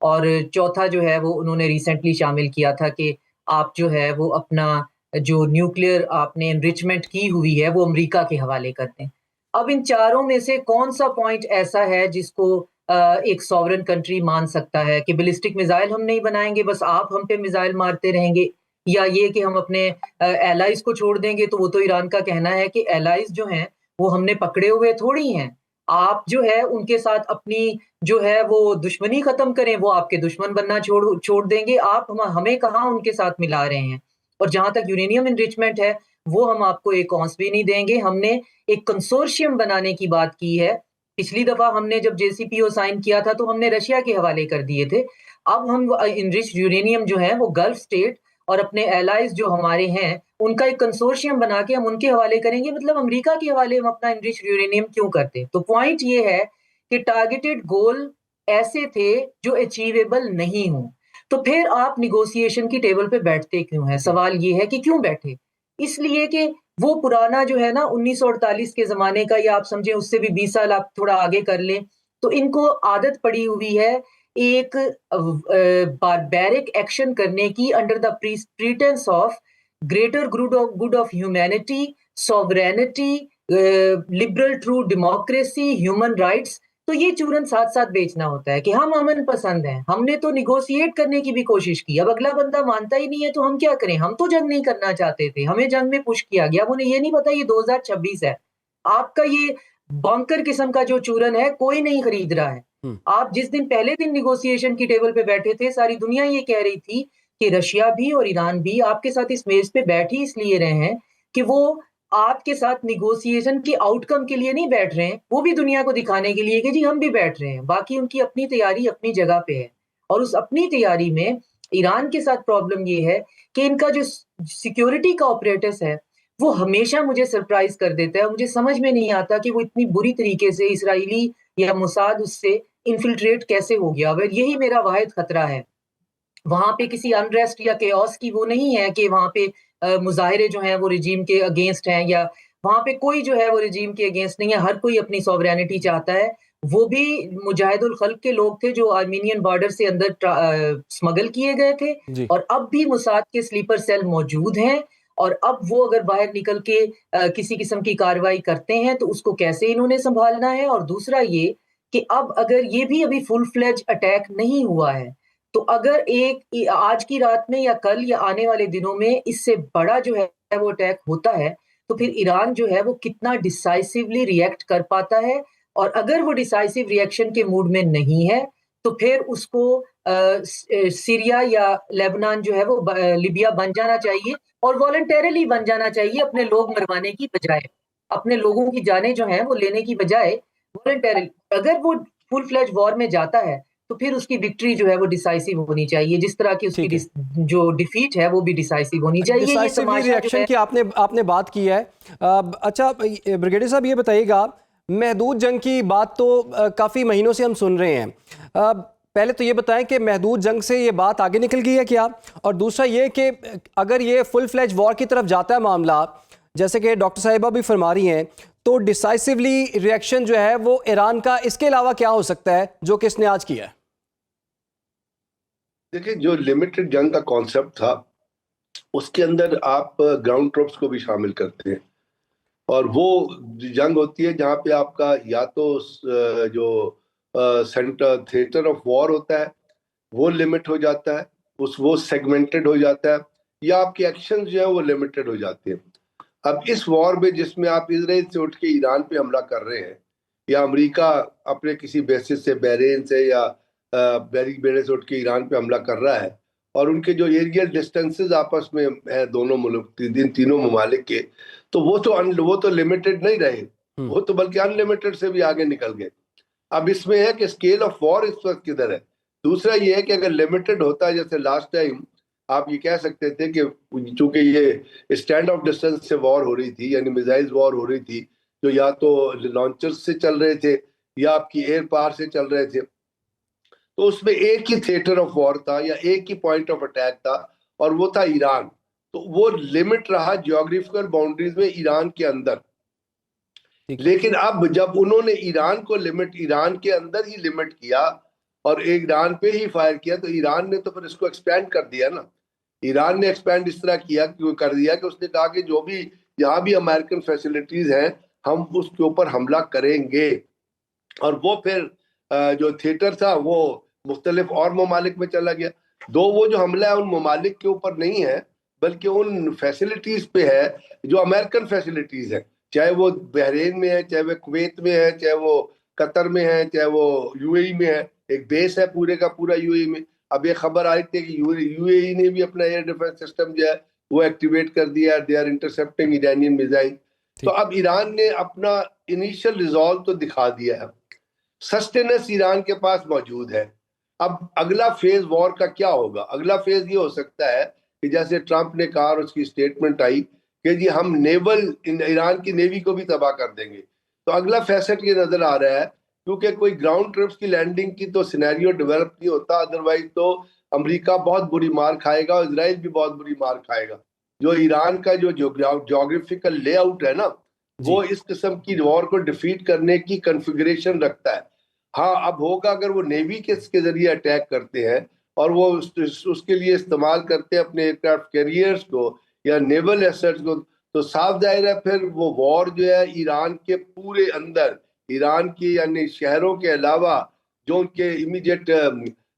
और चौथा जो है वो उन्होंने रिसेंटली शामिल किया था कि आप जो है वो अपना जो न्यूक्लियर आपने एनरिचमेंट की हुई है वो अमेरिका के हवाले कर दें। अब इन चारों में से कौन सा पॉइंट ऐसा है जिसको एक सॉवरेन कंट्री मान सकता है कि बैलिस्टिक मिसाइल हम नहीं बनाएंगे, बस आप हम पे मिसाइल मारते रहेंगे, या ये कि हम अपने एलाइज को छोड़ देंगे? तो वो तो ईरान का कहना है कि एलाइज जो हैं वो हमने पकड़े हुए थोड़ी हैं, आप जो है उनके साथ अपनी जो है वो दुश्मनी खत्म करें, वो आपके दुश्मन बनना छोड़ देंगे। आप हमें कहाँ उनके साथ मिला रहे हैं। और जहां तक यूरेनियम एनरिचमेंट है, वो हम आपको एक औंस भी नहीं देंगे। हमने एक कंसोर्शियम बनाने की बात की है। पिछली दफा हमने जब JCPO साइन किया था तो हमने रशिया के हवाले कर दिए थे। अब हम इनरिच्ड यूरेनियम जो है वो गल्फ स्टेट और अपने एलाइज जो हमारे हैं उनका एक कंसोर्शियम बना के हम उनके हवाले करेंगे। मतलब अमेरिका के हवाले हम अपना इनरिच्ड यूरेनियम क्यों करते? तो पॉइंट ये है कि टारगेटेड गोल ऐसे थे जो अचीवेबल नहीं हो, तो फिर आप निगोशिएशन की टेबल पे बैठते क्यों हैं? सवाल ये है कि क्यों बैठे? इसलिए कि वो पुराना जो है ना 1948 के ज़माने का, या आप समझें उससे भी 20 साल आप थोड़ा आगे कर लें, तो इनको आदत पड़ी हुई है एक बारबैरिक एक्शन करने की under the प्रीटेंस of greater good of humanity, sovereignty, liberal true democracy, human rights. तो ये चूरन साथ साथ बेचना होता है कि हम अमन पसंद हैं, हमने तो निगोशिएट करने की भी कोशिश की, अब अगला बंदा मानता ही नहीं है तो हम क्या करें? हम तो जंग नहीं करना चाहते थे, हमें जंग में पुश किया गया। अब उन्हें ये नहीं पता ये 2026 है। आपका ये बंकर किस्म का जो चूरन है कोई नहीं खरीद रहा है। आप जिस दिन पहले दिन निगोशिएशन की टेबल पे बैठे थे, सारी दुनिया ये कह रही थी कि रशिया भी और ईरान भी आपके साथ इस मेज पे बैठ ही इसलिए रहे हैं कि वो आपके साथ निगोशिएशन के आउटकम के लिए नहीं बैठ रहे हैं, वो भी दुनिया को दिखाने के लिए कि जी हम भी बैठ रहे हैं। बाकी उनकी अपनी तैयारी अपनी जगह पे है, और उस अपनी तैयारी में ईरान के साथ प्रॉब्लम ये है कि इनका जो सिक्योरिटी का ऑपरेटस है वो हमेशा मुझे सरप्राइज कर देता है। मुझे समझ में नहीं आता कि वो इतनी बुरी तरीके से इसराइली या मोसाद उससे इन्फिल्ट्रेट कैसे हो गया। अब यही मेरा वाहिद खतरा है। वहां पे किसी अनरेस्ट या केओस की वो नहीं है कि वहां पे मुजाहिरे जो हैं वो रिजीम के अगेंस्ट हैं, या वहां पे कोई जो है वो रिजीम के अगेंस्ट नहीं है। हर कोई अपनी सॉवरेनिटी चाहता है। वो भी मुजाहिदुल खल्क के लोग थे जो आर्मीनियन बॉर्डर से अंदर स्मगल किए गए थे, जी। और अब भी मोसाद के स्लीपर सेल मौजूद हैं। और अब वो अगर बाहर निकल के किसी किस्म की कार्रवाई करते हैं तो उसको कैसे इन्होंने संभालना है। और दूसरा ये कि अब अगर ये भी अभी फुल फ्लेज अटैक नहीं हुआ है, तो अगर एक आज की रात में या कल या आने वाले दिनों में इससे बड़ा जो है वो अटैक होता है, तो फिर ईरान जो है वो कितना डिसाइसिवली रिएक्ट कर पाता है। और अगर वो डिसाइसिव रिएक्शन के मूड में नहीं है तो फिर उसको सीरिया या लेबनान जो है वो लिबिया बन जाना चाहिए, और वॉलंटरली बन जाना चाहिए, अपने लोग मरवाने की बजाय, अपने लोगों की जानें जो हैं वो लेने की बजाय वॉलंटरली। अगर वो फुल फ्लेज वॉर में जाता है तो फिर उसकी विक्ट्री जो है वो डिसाइसिव होनी चाहिए, जिस तरह की उसकी ठीक है। जो डिफीट है वो भी डिसाइसिव होनी चाहिए। ये डिसाइसिवली तमाशा जो रिएक्शन है की आपने बात की है। अच्छा ब्रिगेडियर साहब, ये बताइएगा, महदूद जंग की बात तो काफ़ी महीनों से हम सुन रहे हैं। पहले तो ये बताएं कि महदूद जंग से ये बात आगे निकल गई है क्या? और दूसरा ये कि अगर ये फुल फ्लेज वॉर की तरफ जाता है मामला, जैसे कि डॉक्टर साहिबा भी फरमा रही हैं, तो डिसाइसिवली रिएक्शन जो है वो ईरान का इसके अलावा क्या हो सकता है जो कि इसने आज किया है? देखिए, जो लिमिटेड जंग का कॉन्सेप्ट था उसके अंदर आप ग्राउंड ट्रूप्स को भी शामिल करते हैं, और वो जंग होती है जहां पे आपका या तो जो सेंटर थिएटर ऑफ वॉर होता है वो लिमिट हो जाता है, वो सेगमेंटेड हो जाता है, या आपके एक्शन जो है वो लिमिटेड हो जाते हैं। अब इस वॉर में जिसमें आप इजराइल से उठ के ईरान पे हमला कर रहे हैं, या अमेरिका अपने किसी बेसिस से बहरीन से या बैरिक बेड़े से उठ के ईरान पे हमला कर रहा है, और उनके जो एरियल डिस्टेंसेस आपस में है दोनों मुल्क तीनों ममालिक के, तो वो तो लिमिटेड नहीं रहे, वो तो बल्कि अनलिमिटेड से भी आगे निकल गए। अब इसमें है कि स्केल ऑफ वॉर इस वक्त किधर है। दूसरा ये है कि अगर लिमिटेड होता है, जैसे लास्ट टाइम आप ये कह सकते थे कि चूंकि ये स्टैंड ऑफ डिस्टेंस से वॉर हो रही थी, यानी मिसाइल वॉर हो रही थी, जो या तो लॉन्चर्स से चल रहे थे या आपकी एयर पावर से चल रहे थे, तो उसमें एक ही थिएटर ऑफ वॉर था या एक ही पॉइंट ऑफ अटैक था, और वो था ईरान। तो वो लिमिट रहा जियोग्राफिकल बाउंड्रीज में ईरान के अंदर। लेकिन अब जब उन्होंने ईरान के अंदर ही लिमिट किया और ईरान पे ही फायर किया, तो ईरान ने तो फिर इसको एक्सपेंड कर दिया ना। ईरान ने एक्सपेंड इस तरह कर दिया कि उसने कहा कि जो भी यहाँ भी अमेरिकन फैसिलिटीज हैं हम उसके ऊपर हमला करेंगे, और वो फिर जो थिएटर था वो मुख्तलिफ और ममालिक में चला गया। वो जो हमला है उन ममालिक के ऊपर नहीं है, बल्कि उन फैसिलिटीज पे है जो अमेरिकन फैसिलिटीज है, चाहे वो बहरीन में है, चाहे वो कुवैत में है, चाहे वो कतर में है, चाहे वो यूएई में है, एक बेस है पूरे का पूरा यूएई में। अब ये खबर आई थी कि यूएई ने भी अपना एयर डिफेंस सिस्टम जो है वो एक्टिवेट कर दिया, they are intercepting Iranian missile. तो अब ईरान ने अपना इनिशियल रिजॉल्व तो दिखा दिया है, सस्टेनेंस ईरान के पास मौजूद है। अब अगला फेज वॉर का क्या होगा? अगला फेज ये हो सकता है कि जैसे ट्रंप ने कहा और उसकी स्टेटमेंट आई कि जी हम नेवल ईरान की नेवी को भी तबाह कर देंगे। तो अगला फैसेट ये नजर आ रहा है, क्योंकि कोई ग्राउंड ट्रिप्स की लैंडिंग की तो सिनेरियो डेवलप नहीं होता, अदरवाइज तो अमेरिका बहुत बुरी मार खाएगा और इजराइल भी बहुत बुरी मार खाएगा। जो ईरान का जो ज्योग्राफिकल लेआउट है ना, वो इस किस्म की वॉर को डिफीट करने की कॉन्फ़िगरेशन रखता है। हाँ, अब होगा अगर वो नेवी के जरिए अटैक करते हैं और वो उसके लिए इस्तेमाल करते हैं अपने एयरक्राफ्ट कैरियर्स को या नेवल एसेट्स को, तो साफ जाहिर है फिर वो वॉर जो है ईरान के पूरे अंदर, ईरान की यानी शहरों के अलावा जो उनके इमीडिएट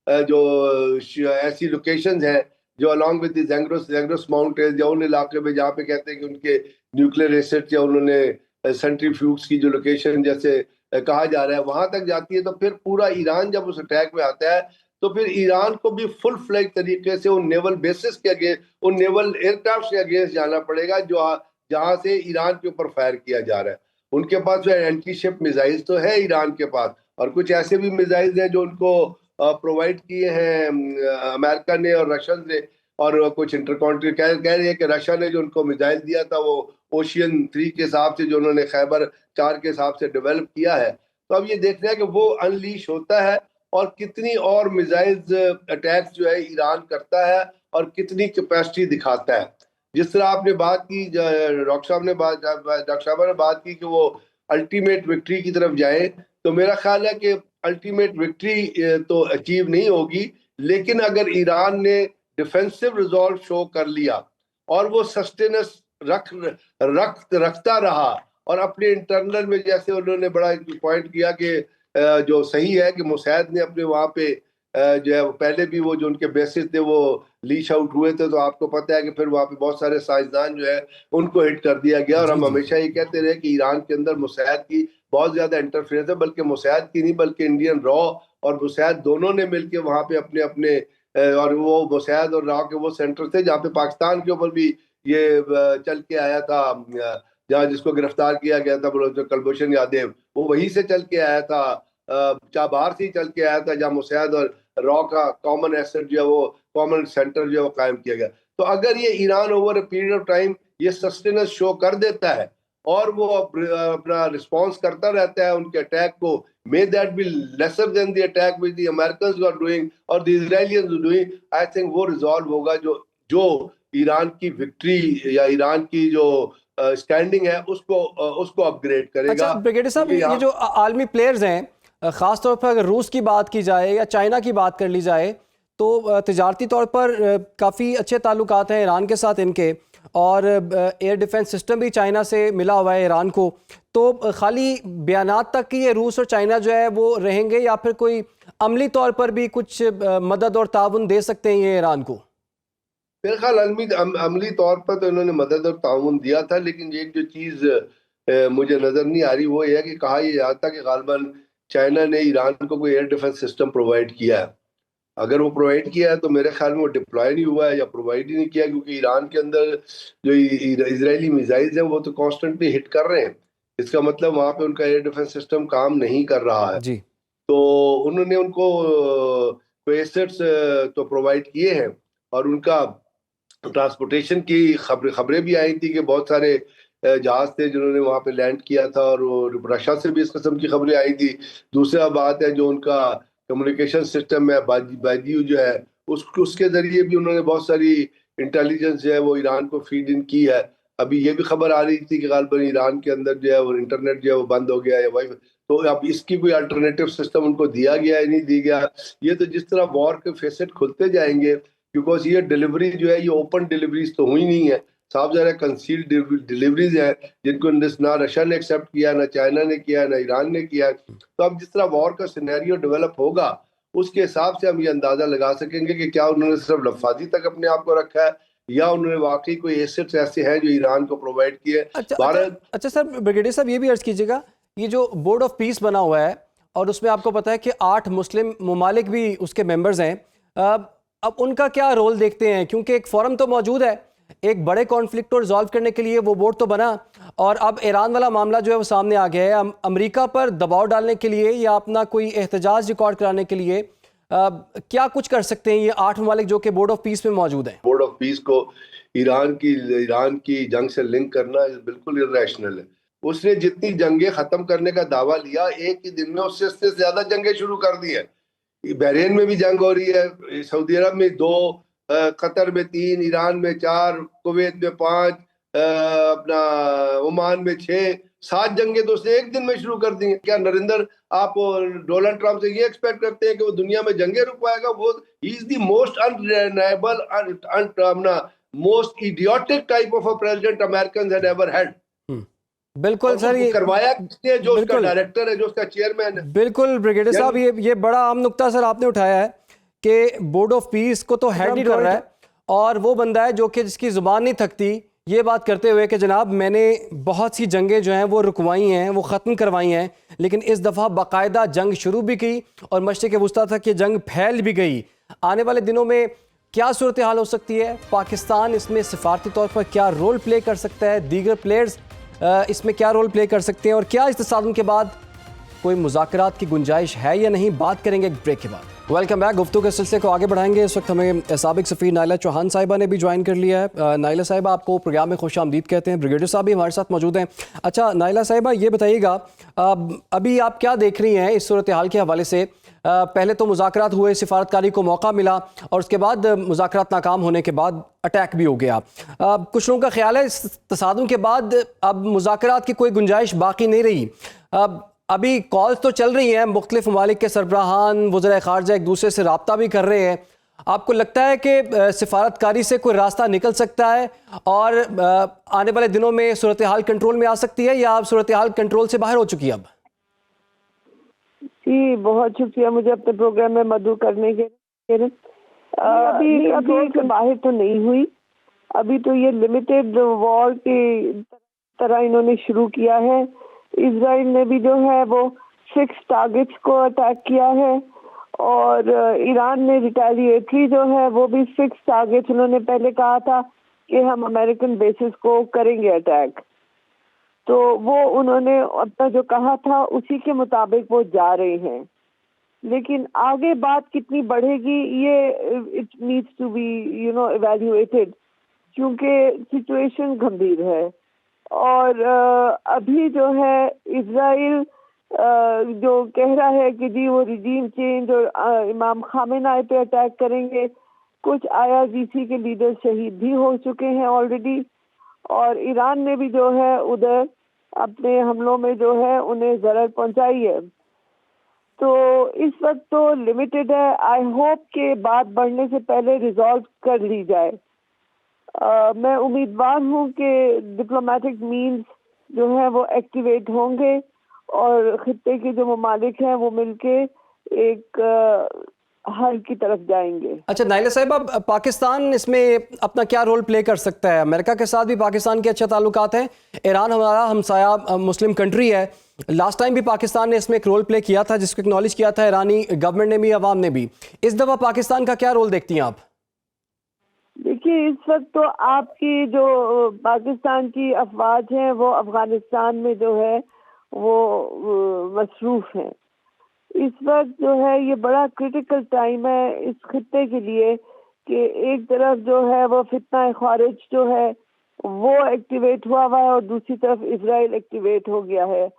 जो ऐसी लोकेशंस हैं जो अलॉन्ग विद ज़ैग्रोस माउंटेन्स या उन इलाके में जहाँ पे कहते हैं कि उनके न्यूक्लियर एसेट्स या उन्होंने सेंट्रीफ्यूग्स की जो लोकेशन जैसे कहा जा रहा है वहां तक जाती है, तो फिर पूरा ईरान जब उस अटैक में आता है तो फिर ईरान को भी फुल फ्लैग तरीके से उन नेवल बेसिस के अगेंस्ट, उन नेवल एयरक्राफ्ट के अगेंस्ट जाना पड़ेगा जो जहां से ईरान के ऊपर फायर किया जा रहा है। उनके पास जो एंटी शिप मिसाइल्स तो है ईरान के पास, और कुछ ऐसे भी मिसाइल्स हैं जो उनको प्रोवाइड किए हैं अमेरिका ने और रशियन ने, और कुछ इंटरकॉन्टिनेंटल कह रहे हैं कि रशिया ने जो उनको मिसाइल दिया था वो ओशियन 3 के हिसाब से जो उन्होंने खैबर 4 के हिसाब से डेवलप किया है। तो अब ये देखना है कि वो अनलीश होता है और कितनी और मिसाइल्स अटैक्स जो है ईरान करता है और कितनी कैपेसिटी दिखाता है। जिस तरह आपने बात की, डॉक्टर साहब ने बात की कि वो अल्टीमेट विक्ट्री की तरफ जाए, तो मेरा ख्याल है कि अल्टीमेट विक्ट्री तो अचीव नहीं होगी, लेकिन अगर ईरान ने डिफेंसिव रिजॉल्व शो कर लिया और वो सस्टेनेंस रखता रहा और अपने इंटरनल में, जैसे उन्होंने बड़ा पॉइंट किया कि जो सही है कि मोसाद ने अपने वहाँ पे जो है पहले भी वो जो उनके बेसिस थे वो लीच आउट हुए थे, तो आपको पता है कि फिर वहाँ पे बहुत सारे साइंसदान जो है उनको हिट कर दिया गया। और हम हमेशा ये कहते रहे कि ईरान के अंदर मोसाद की बहुत ज्यादा इंटरफेरेंस है, बल्कि मोसाद की नहीं बल्कि इंडियन रॉ और मोसाद दोनों ने मिलकर वहाँ पे अपने अपने और वो मोसाद और रॉ के वो सेंटर थे जहाँ पे पाकिस्तान के ऊपर भी ये चल के आया था, जहाँ जिसको गिरफ्तार किया गया था कुलभूषण यादव, वो वहीं से चल के आया था, चाबार से ही चल के आया था, जहाँ मोसाद और रॉ का कॉमन एसेट जो है वो कॉमन सेंटर जो है वो कायम किया गया। तो अगर ये Iran over a period of time ये सस्टेनेंस शो कर देता है और वो अपना रिस्पॉन्स करता रहता है उनके अटैक को, may that be lesser than the attack which the Americans are doing और the Israelians are doing, I think वो रिजॉल्व होगा जो ईरान की विक्ट्री या ईरान की जो स्टैंडिंग है उसको अपग्रेड करेगा। अच्छा ब्रिगेडियर साहब, ये जो आलमी प्लेयर्स हैं, ख़ासतौर पर अगर रूस की बात की जाए या चाइना की बात कर ली जाए, तो तिजारती तौर पर काफ़ी अच्छे ताल्लुकात हैं ईरान के साथ इनके, और एयर डिफेंस सिस्टम भी चाइना से मिला हुआ है ईरान को। तो खाली बयानात तक कि ये रूस और चाइना जो है वो रहेंगे, या फिर कोई अमली तौर पर भी कुछ मदद और ताउन दे सकते हैं ये ईरान को? मेरे ख्याल अमली तौर पर तो इन्होंने मदद और ताउन दिया था, लेकिन एक जो चीज़ मुझे नज़र नहीं आ रही वो ये है कि कहा यह जाता है कि गालिबन चाइना ने ईरान को कोई एयर डिफेंस सिस्टम प्रोवाइड किया है। अगर वो प्रोवाइड किया है तो मेरे ख्याल में वो डिप्लॉय नहीं हुआ है या प्रोवाइड ही नहीं किया, क्योंकि ईरान के अंदर जो इजरायली मिसाइल्स हैं वो तो कॉन्स्टेंटली हिट कर रहे हैं। इसका मतलब वहाँ पे उनका एयर डिफेंस सिस्टम काम नहीं कर रहा है जी। तो उन्होंने उनको कोई एसेट्स तो प्रोवाइड किए हैं और उनका ट्रांसपोर्टेशन की खबरें भी आई थी कि बहुत सारे जहाज थे जिन्होंने वहां पे लैंड किया था, और रशिया से भी इस किस्म की खबरें आई थी। दूसरा बात है जो उनका कम्युनिकेशन सिस्टम है बाजीयू जो है उसके जरिए भी उन्होंने बहुत सारी इंटेलिजेंस जो है वो ईरान को फीड इन की है। अभी ये भी खबर आ रही थी कि गालिबन ईरान के अंदर जो है वो इंटरनेट जो है वो बंद हो गया है वाईफाई, तो अब इसकी कोई अल्टरनेटिव सिस्टम उनको दिया गया है नहीं दिया गया। ये तो जिस तरह वॉर के फेसेट खुलते जाएंगे, बिकॉज ये डिलीवरी जो है ये ओपन डिलीवरीज तो हुई नहीं है, साफ ज़रा कंसील्ड डिलीवरीज है जिनको ना रशिया ने एक्सेप्ट किया, ना चाइना ने किया, ना ईरान ने किया। तो अब जिस तरह वॉर का सिनेरियो डेवलप होगा उसके हिसाब से हम ये अंदाजा लगा सकेंगे कि क्या उन्होंने सिर्फ लफाजी तक अपने आप को रखा है या उन्होंने वाकई कोई एसेट्स ऐसे हैं जो ईरान को प्रोवाइड किए। अच्छा सर, ब्रिगेडियर साहब ये भी अर्ज कीजिएगा, ये जो बोर्ड ऑफ पीस बना हुआ है और उसमें आपको पता है कि 8 मुस्लिम ममालिक भी उसके मेंबर्स हैं। अब उनका क्या रोल देखते हैं, क्योंकि एक फोरम तो मौजूद है, एक बड़े कॉन्फ्लिक्ट को रिजॉल्व करने के लिए वो बोर्ड तो बना, और अब ईरान वाला मामला जो है वो सामने आ गया है। अमेरिका पर दबाव डालने के लिए या अपना कोई एहतजाज रिकॉर्ड कराने के लिए क्या कुछ कर सकते हैं ये 8 ममालिक जो कि बोर्ड ऑफ पीस में मौजूद हैं? बोर्ड ऑफ पीस को ईरान की जंग से लिंक करना बिल्कुल इर्रेशनल है। उसने जितनी जंगें खत्म करने का दावा लिया, एक ही दिन में उससे ज्यादा जंगें शुरू कर दी है। बहरीन में भी जंग हो रही है, सऊदी अरब में 2, कतर में 3, ईरान में 4, कुवैत में 5, अपना ओमान में 6, 7 जंगें तो उसने एक दिन में शुरू कर दी हैं। क्या नरेंद्र, आप डोनाल्ड ट्रंप से ये एक्सपेक्ट करते हैं कि वो दुनिया में जंगें रुकवाएगा? वो he is the most unreliable, most idiotic type of a president American had ever had. बिल्कुल सर, ये करवाया किसने? जो उसका डायरेक्टर है, जो उसका चेयरमैन है। बिल्कुल ब्रिगेडियर साहब, ये बड़ा अहम नुक्ता सर आपने उठाया है कि बोर्ड ऑफ पीस को तो हेड ही कर रहा है, और वो बंदा है जो कि जिसकी जुबान नहीं थकती ये बात करते हुए कि जनाब मैंने बहुत सी जंगें जो हैं वो रुकवाई हैं, वो ख़त्म करवाई हैं, लेकिन इस दफ़ा बाकायदा जंग शुरू भी की और मशरिक़ वुस्ता तक ये जंग फैल भी गई। आने वाले दिनों में क्या सूरत हाल हो सकती है? पाकिस्तान इसमें सिफारती तौर पर क्या रोल प्ले कर सकता है? दीगर प्लेयर्स इसमें क्या रोल प्ले कर सकते हैं? और क्या इस तसादुम के बाद कोई मुज़ाकरात की गुंजाइश है या नहीं? बात करेंगे एक ब्रेक के बाद। Welcome back. गुफ्तगू के सिलसिले को आगे बढ़ाएंगे। इस वक्त हमें साबिक सफ़ीर नाइला चौहान साहिबा ने भी ज्वाइन कर लिया है। नाइला साहिबा, आपको प्रोग्राम में खुशामदीद कहते हैं। ब्रिगेडियर साहब भी हमारे साथ मौजूद हैं। अच्छा नाइला साहिबा, ये बताइएगा अभी आप क्या देख रही हैं इस सूरत हाल के हवाले से? पहले तो मुज़ाकरात हुए, सिफारतकारी को मौका मिला, और उसके बाद मुज़ाकरात नाकाम होने के बाद अटैक भी हो गया। कुछ लोगों का ख्याल है इस तसादुम के बाद अब मुज़ाकरात की कोई गुंजाइश बाकी नहीं रही। अभी कॉल्स तो चल रही हैं, मुख्तलिफ ममालिक के सरबराहान, वज़ीर ख़ारजा एक दूसरे से रब्ता भी कर रहे हैं। आपको लगता है कि सिफारतकारी से कोई रास्ता निकल सकता है और आने वाले दिनों में सूरत हाल कंट्रोल में आ सकती है, या अब सूरत हाल कंट्रोल से बाहर हो चुकी है? अब जी, बहुत शुक्रिया मुझे अपने प्रोग्राम में मदऊ करने के लिए। अभी बाहर तो नहीं हुई, अभी तो ये लिमिटेड वॉर की तरह इन्होंने शुरू किया है। इजराइल ने भी जो है वो 6 टारगेट्स को अटैक किया है, और ईरान ने रिटेलिएटरी जो है वो भी 6 टारगेट्स, उन्होंने पहले कहा था कि हम अमेरिकन बेसिस को करेंगे अटैक, तो वो उन्होंने अपना जो कहा था उसी के मुताबिक वो जा रहे हैं। लेकिन आगे बात कितनी बढ़ेगी ये it needs to be evaluated, क्योंकि सिचुएशन गंभीर है। और अभी जो है इजराइल जो कह रहा है कि जी वो रिजीम चेंज और इमाम खामेनाई पे अटैक करेंगे। कुछ IRGC के लीडर शहीद भी हो चुके हैं ऑलरेडी, और ईरान ने भी जो है उधर अपने हमलों में जो है उन्हें ज़रर पहुंचाई है। तो इस वक्त तो लिमिटेड है। आई होप के बात बढ़ने से पहले रिजॉल्व कर ली जाए। मैं उम्मीदवार हूँ कि डिप्लोमेटिक मीन्स जो है वो एक्टिवेट होंगे और खित्ते के जो ममालिक हैं वो मिलके एक हल की तरफ जाएंगे। अच्छा नाइला साहिबा, पाकिस्तान इसमें अपना क्या रोल प्ले कर सकता है? अमेरिका के साथ भी पाकिस्तान के अच्छे ताल्लुकात हैं। ईरान हमारा हमसाया मुस्लिम कंट्री है। लास्ट टाइम भी पाकिस्तान ने इसमें एक रोल प्ले किया था, जिसको एक्नॉलेज किया था ईरानी गवर्नमेंट ने भी, अवाम ने भी। इस दफ़ा पाकिस्तान का क्या रोल देखती हैं आप? देखिए, इस वक्त तो आपकी जो पाकिस्तान की अफवाज हैं वो अफगानिस्तान में जो है वो मसरूफ हैं। इस वक्त जो है ये बड़ा क्रिटिकल टाइम है इस खित्ते के लिए कि एक तरफ जो है वो फितना खारिज जो है वो एक्टिवेट हुआ है और दूसरी तरफ इजराइल एक्टिवेट हो गया है।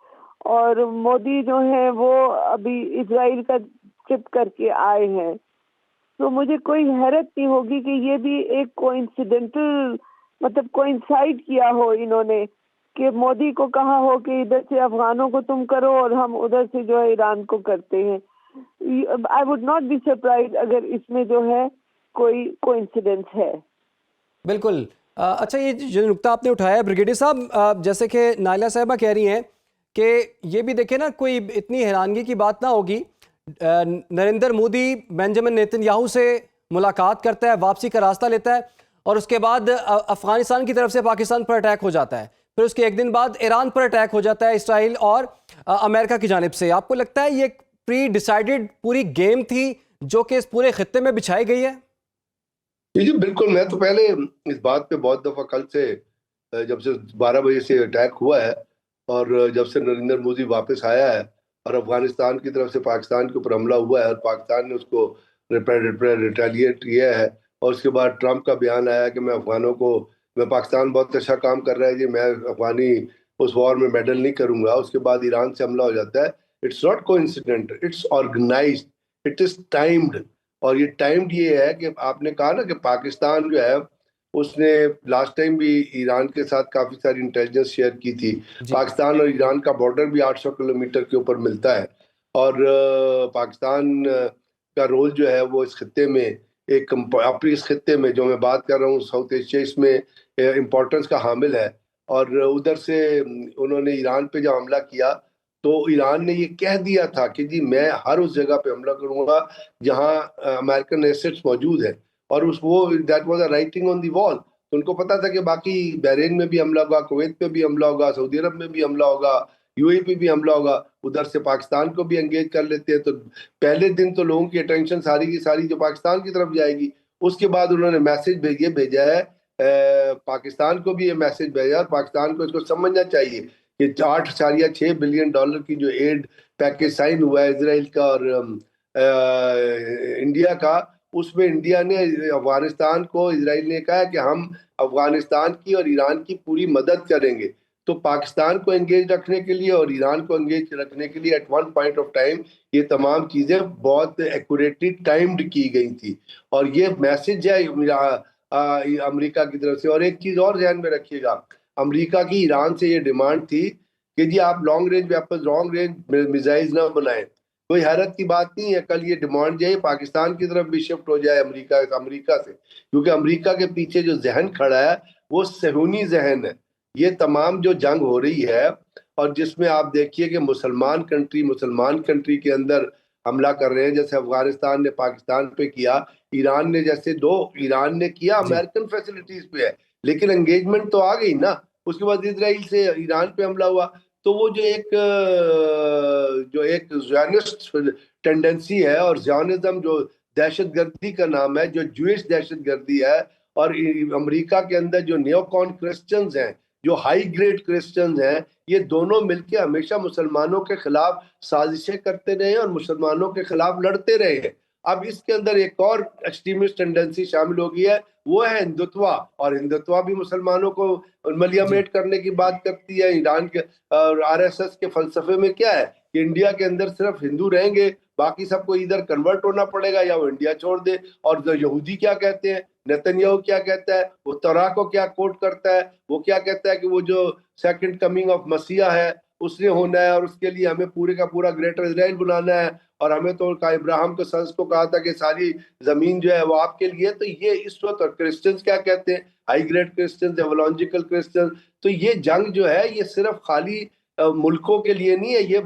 और मोदी जो है वो अभी इजराइल का ट्रिप करके आए हैं, तो मुझे कोई हैरत नहीं होगी कि ये भी एक कोइंसिडेंटल मतलब कोइंसाइड किया हो इन्होंने, कि मोदी को कहा हो कि इधर से अफगानों को तुम करो और हम उधर से जो है ईरान को करते हैं। I would not be surprise अगर इसमें जो है कोई कोइंसिडेंस है। बिल्कुल। अच्छा, ये जो नुकता आपने उठाया है ब्रिगेडियर साहब, जैसे कि नाइला साहिबा कह रही हैं कि ये भी देखें ना, कोई इतनी हैरानगी की बात ना होगी। नरेंद्र मोदी बेंजामिन नेतन्याहू से मुलाकात करता है, वापसी का रास्ता लेता है, और उसके बाद अफगानिस्तान की तरफ से पाकिस्तान पर अटैक हो जाता है। फिर उसके एक दिन बाद ईरान पर अटैक हो जाता है इसराइल और अमेरिका की जानिब से। आपको लगता है ये एक प्री डिसाइडेड पूरी गेम थी जो कि इस पूरे खित्ते में बिछाई गई है? जी बिल्कुल। मैं तो पहले इस बात पे बहुत दफा कल से जब से 12 बजे से अटैक हुआ है और जब से नरेंद्र मोदी वापस आया है और अफगानिस्तान की तरफ से पाकिस्तान के ऊपर हमला हुआ है और पाकिस्तान ने उसको रिटेलिएट किया है और उसके बाद ट्रंप का बयान आया कि मैं पाकिस्तान बहुत अच्छा काम कर रहा है जी, मैं अफगानी उस वॉर में मेडल नहीं करूंगा। उसके बाद ईरान से हमला हो जाता है। It's not coincident, it's organised, it is timed. और ये टाइम्ड ये है कि आपने कहा ना कि पाकिस्तान जो है उसने लास्ट टाइम भी ईरान के साथ काफी सारी इंटेलिजेंस शेयर की थी। पाकिस्तान और ईरान का बॉर्डर भी 800 किलोमीटर के ऊपर मिलता है और पाकिस्तान का रोल जो है वो इस खित्ते में अपनी इस खित्ते में जो मैं बात कर रहा हूँ साउथ एशिया, इसमें इम्पोर्टेंस का हामिल है। और उधर से उन्होंने ईरान पे जब हमला किया तो ईरान ने ये कह दिया था कि जी मैं हर उस जगह पे हमला करूंगा जहां अमेरिकन एसेट्स मौजूद है और that was a writing on the wall. तो उनको पता था कि बाकी बहरीन में भी हमला होगा, कुवैत पे भी हमला होगा, सऊदी अरब में भी हमला होगा, यूएई पे भी हमला होगा, उधर से पाकिस्तान को भी एंगेज कर लेते हैं। तो पहले दिन तो लोगों की अटेंशन सारी की सारी जो पाकिस्तान की तरफ जाएगी। उसके बाद उन्होंने मैसेज भेजा है पाकिस्तान को भी ये मैसेज भेजा और पाकिस्तान को इसको समझना चाहिए कि 8.6 बिलियन डॉलर की जो एड पैकेज साइन हुआ है इजराइल का और इंडिया का, उसमें इंडिया ने अफगानिस्तान को, इजराइल ने कहा कि हम अफगानिस्तान की और ईरान की पूरी मदद करेंगे। तो पाकिस्तान को एंगेज रखने के लिए और ईरान को एंगेज रखने के लिए at one point of time ये तमाम चीजें बहुत एक्यूरेटली टाइम्ड की गई थी और ये मैसेज है अमेरिका की तरफ से। और एक चीज और ध्यान में रखिएगा, अमेरिका की ईरान से ये डिमांड थी कि जी आप long range weapon, long range missile ना बनाएं। कोई हैरत की बात नहीं है, कल ये डिमांड जो है पाकिस्तान की तरफ भी शिफ्ट हो जाए अमेरिका से, क्योंकि अमेरिका के पीछे जो जहन खड़ा है वो सहूनी जहन है। ये तमाम जो जंग हो रही है और जिसमें आप देखिए कि मुसलमान कंट्री के अंदर हमला कर रहे हैं, जैसे अफगानिस्तान ने पाकिस्तान पे किया, ईरान ने किया अमेरिकन फैसिलिटीज पे है, लेकिन एंगेजमेंट तो आ गई ना। उसके बाद इजराइल से ईरान पे हमला हुआ। तो वो जो एक ज़ियोनिस्ट टेंडेंसी है और ज़ियोनिज्म जो दहशतगर्दी का नाम है, जो जूइश दहशतगर्दी है, और अमेरिका के अंदर जो नियोकॉन क्रिश्चियंस हैं, जो हाई ग्रेड क्रिश्चियंस हैं, ये दोनों मिलके हमेशा मुसलमानों के खिलाफ साजिशें करते रहे और मुसलमानों के खिलाफ लड़ते रहे हैं। अब इसके अंदर एक और एक्सट्रीमिस्ट टेंडेंसी शामिल हो गई है, वो है हिंदुत्वा। और हिंदुत्वा भी मुसलमानों को मलियामेट करने की बात करती है। ईरान के आरएसएस के फलसफे में क्या है कि इंडिया के अंदर सिर्फ हिंदू रहेंगे, बाकी सबको इधर कन्वर्ट होना पड़ेगा या वो इंडिया छोड़ दे। और जो यहूदी क्या कहते हैं, नेतन्याहू क्या कहता है, वो तौरा को क्या कोट करता है, वो क्या कहता है कि वो जो सेकंड कमिंग ऑफ मसीहा है उसने होना है और उसके लिए हमें पूरे का पूरा ग्रेटर इजराइल बनाना है। और हमें तो इब्राहिम के सन्स को कहा था कि सारी जमीन जो है वो आपके लिए। तो ये इस वक्त क्रिश्चियंस क्या कहते हैं, हाई ग्रेड क्रिश्चियंस, एवोलॉजिकल क्रिश्चियंस। तो ये जंग जो है ये सिर्फ खाली मुल्कों के लिए नहीं है, ये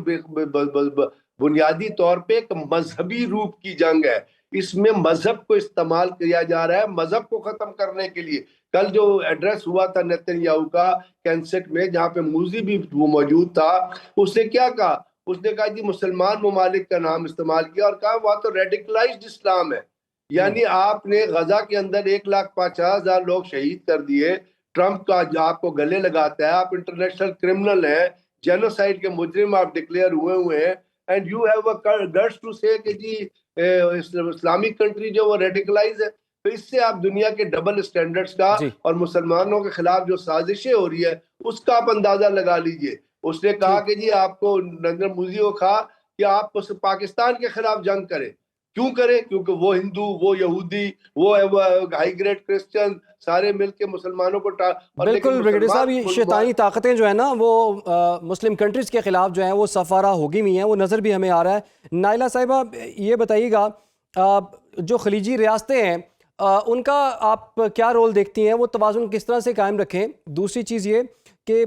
बुनियादी तौर पे एक मजहबी रूप की जंग है। इसमें मजहब को इस्तेमाल किया जा रहा है मजहब को खत्म करने के लिए। कल जो एड्रेस हुआ था नेतन्याहू का कैंसेट में, जहाँ पे मूजी भी वो मौजूद था, उसने क्या कहा, उसने कहा जी मुसलमान ममालिक का नाम इस्तेमाल किया और कहा वह तो रेडिकलाइज्ड इस्लाम है। यानी आपने गजा के अंदर 1,50,000 लोग शहीद कर दिए। ट्रंप का जो आपको गले लगाता है, आप इंटरनेशनल क्रिमिनल हैं, जेनोसाइड के मुजरिम आप डिक्लेयर हुए हैं, and you have a guts to say कि जी इस्लामिक कंट्री जो वो रेडिकलाइज है। तो इससे आप दुनिया के डबल स्टैंडर्ड्स का और मुसलमानों के खिलाफ जो साजिशें हो रही है उसका आप अंदाजा लगा लीजिए। उसने कहा कि जी आपको, नरेंद्र मोदी को कहा कि आप पाकिस्तान के खिलाफ जंग करें। क्यों करें? क्योंकि वो हिंदू, वो यहूदी, वो हाई ग्रेड क्रिश्चियन सारे मिलके मुसलमानों को बिल्कुल ब्रिगेडियर साहब, ये शैतानी ताकतें जो है ना वो मुस्लिम कंट्रीज के खिलाफ जो है वो सफारा होगी हुई हैं, वो नज़र भी हमें आ रहा है। नाइला साहिबा ये बताइएगा, जो खलीजी रियासतें हैं उनका आप क्या रोल देखती हैं, वो तवाज़ुन किस तरह से कायम रखें? दूसरी चीज़ ये कि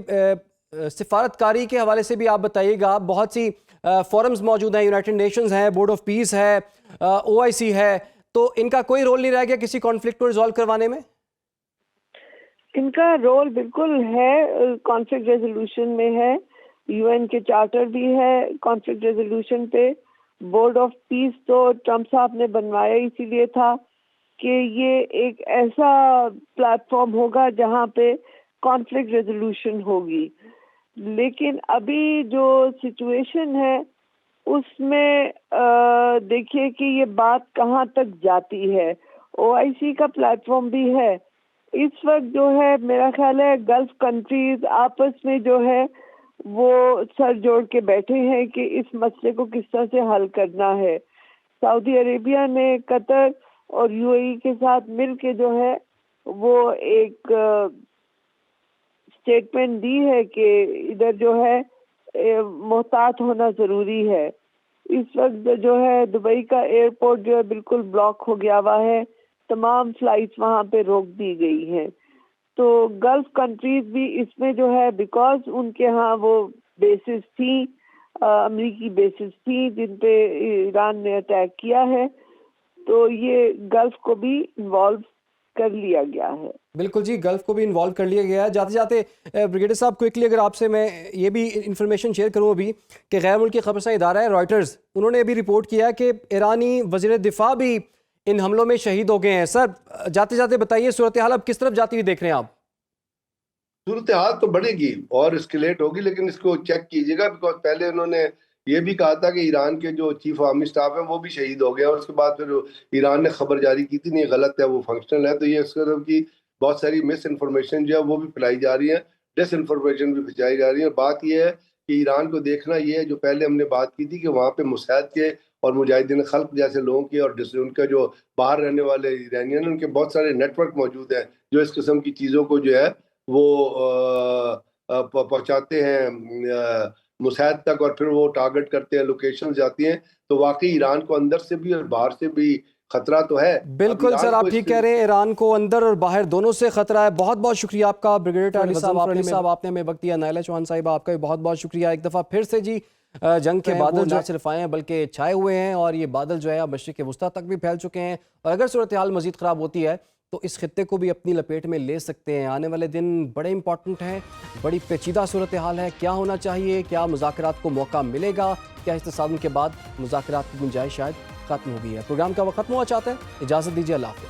सिफारतकारी के हवाले से भी आप बताइएगा, बहुत सी फोरम्स मौजूद हैं, यूनाइटेड नेशंस है, बोर्ड ऑफ पीस है, OIC है, तो इनका कोई रोल नहीं रह गया किसी कॉन्फ्लिक्ट को रिजॉल्व करवाने में? इनका रोल बिल्कुल है, कॉन्फ्लिक्ट रेजोल्यूशन में है, यूएन के चार्टर भी है कॉन्फ्लिक्ट रेजोल्यूशन पे। बोर्ड ऑफ पीस तो ट्रम्प साहब ने बनवाया इसीलिए था कि ये एक ऐसा प्लेटफॉर्म होगा जहां पे कॉन्फ्लिक्ट रेजोल्यूशन होगी। लेकिन अभी जो सिचुएशन है उसमें देखिए कि ये बात कहाँ तक जाती है। ओआईसी का प्लेटफॉर्म भी है। इस वक्त जो है मेरा ख्याल है गल्फ कंट्रीज आपस में जो है वो सर जोड़ के बैठे हैं कि इस मसले को किस तरह से हल करना है। सऊदी अरेबिया ने कतर और यूएई के साथ मिल के जो है वो एक स्टेटमेंट दी है कि इधर जो है मोहतात होना ज़रूरी है। इस वक्त जो है दुबई का एयरपोर्ट जो है बिल्कुल ब्लॉक हो गया हुआ है, तमाम फ्लाइट्स वहाँ पे रोक दी गई हैं। तो गल्फ कंट्रीज भी इसमें जो है बिकॉज उनके यहाँ वो बेसिस थी, अमरीकी बेसिस थी जिन पे ईरान ने अटैक किया है, तो ये गल्फ को भी इन्वॉल्व कर लिया गया है। बिल्कुल जी, गल्फ को भी इन्वॉल्व कर लिया गया है। जाते जाते ब्रिगेडियर साहब क्विकली अगर आपसे मैं ये भी इंफॉर्मेशन शेयर करूं अभी कि गैर मुल्की खबरसां इदारा है रॉयटर्स, उन्होंने अभी रिपोर्ट किया कि ईरानी वज़ीर दिफा भी इन हमलों में शहीद हो गए हैं। सर जाते जाते बताइए सूरत हाल अब किस तरफ जाती हुई देख रहे हैं आप? सूरत हाल तो बढ़ेगी और एस्केलेट होगी, लेकिन इसको चेक कीजिएगा बिकॉज पहले उन्होंने ये भी कहा था कि ईरान के जो चीफ आर्मी स्टाफ है वो भी शहीद हो गया और उसके बाद फिर ईरान ने खबर जारी की थी नहीं गलत है, वो फंक्शनल है। तो ये इस तरह की बहुत सारी मिस इन्फॉर्मेशन जो है वो भी फैलाई जा रही है, डिस इन्फॉर्मेशन भी फैलाई जा रही है। बात यह है कि ईरान को देखना ये है, जो पहले हमने बात की थी कि वहाँ पे मुसैद के और मुजाहिदीन खल्क जैसे लोगों की और उनका जो बाहर रहने वाले ईरानियन उनके बहुत सारे नेटवर्क मौजूद हैं जो इस किस्म की चीज़ों को जो है वो पहुंचाते हैं मुसैद तक और फिर वो टारगेट करते हैं, लोकेशन जाती हैं। तो वाकई ईरान को अंदर से भी और बाहर से भी खतरा तो है। बिल्कुल सर, आप ठीक कह रहे हैं, ईरान को अंदर और बाहर दोनों से खतरा है। बहुत बहुत शुक्रिया आपका ब्रिगेडियर अली साहब, आपने हमें वक्त दिया। नाइला चौहान साहिबा आपका भी बहुत बहुत शुक्रिया। एक दफ़ा फिर से जी जंग के बादल ना सिर्फ आए हैं बल्कि छाए हुए हैं और ये बादल जो है मशरिक़ वस्ता तक भी फैल चुके हैं और अगर सूरत हाल मज़ीद ख़राब होती है तो इस खित्ते को भी अपनी लपेट में ले सकते हैं। आने वाले दिन बड़े इंपॉर्टेंट हैं, बड़ी पेचीदा सूरत हाल है। क्या होना चाहिए, क्या मुज़ाकरात को मौका मिलेगा, क्या इस तसादुम के बाद मुज़ाकरात की गुंजाइश शायद खत्म हो गई है। प्रोग्राम का वक्त खत्म हुआ चाहता है, इजाज़त दीजिए, अल्लाह हाफ़िज़।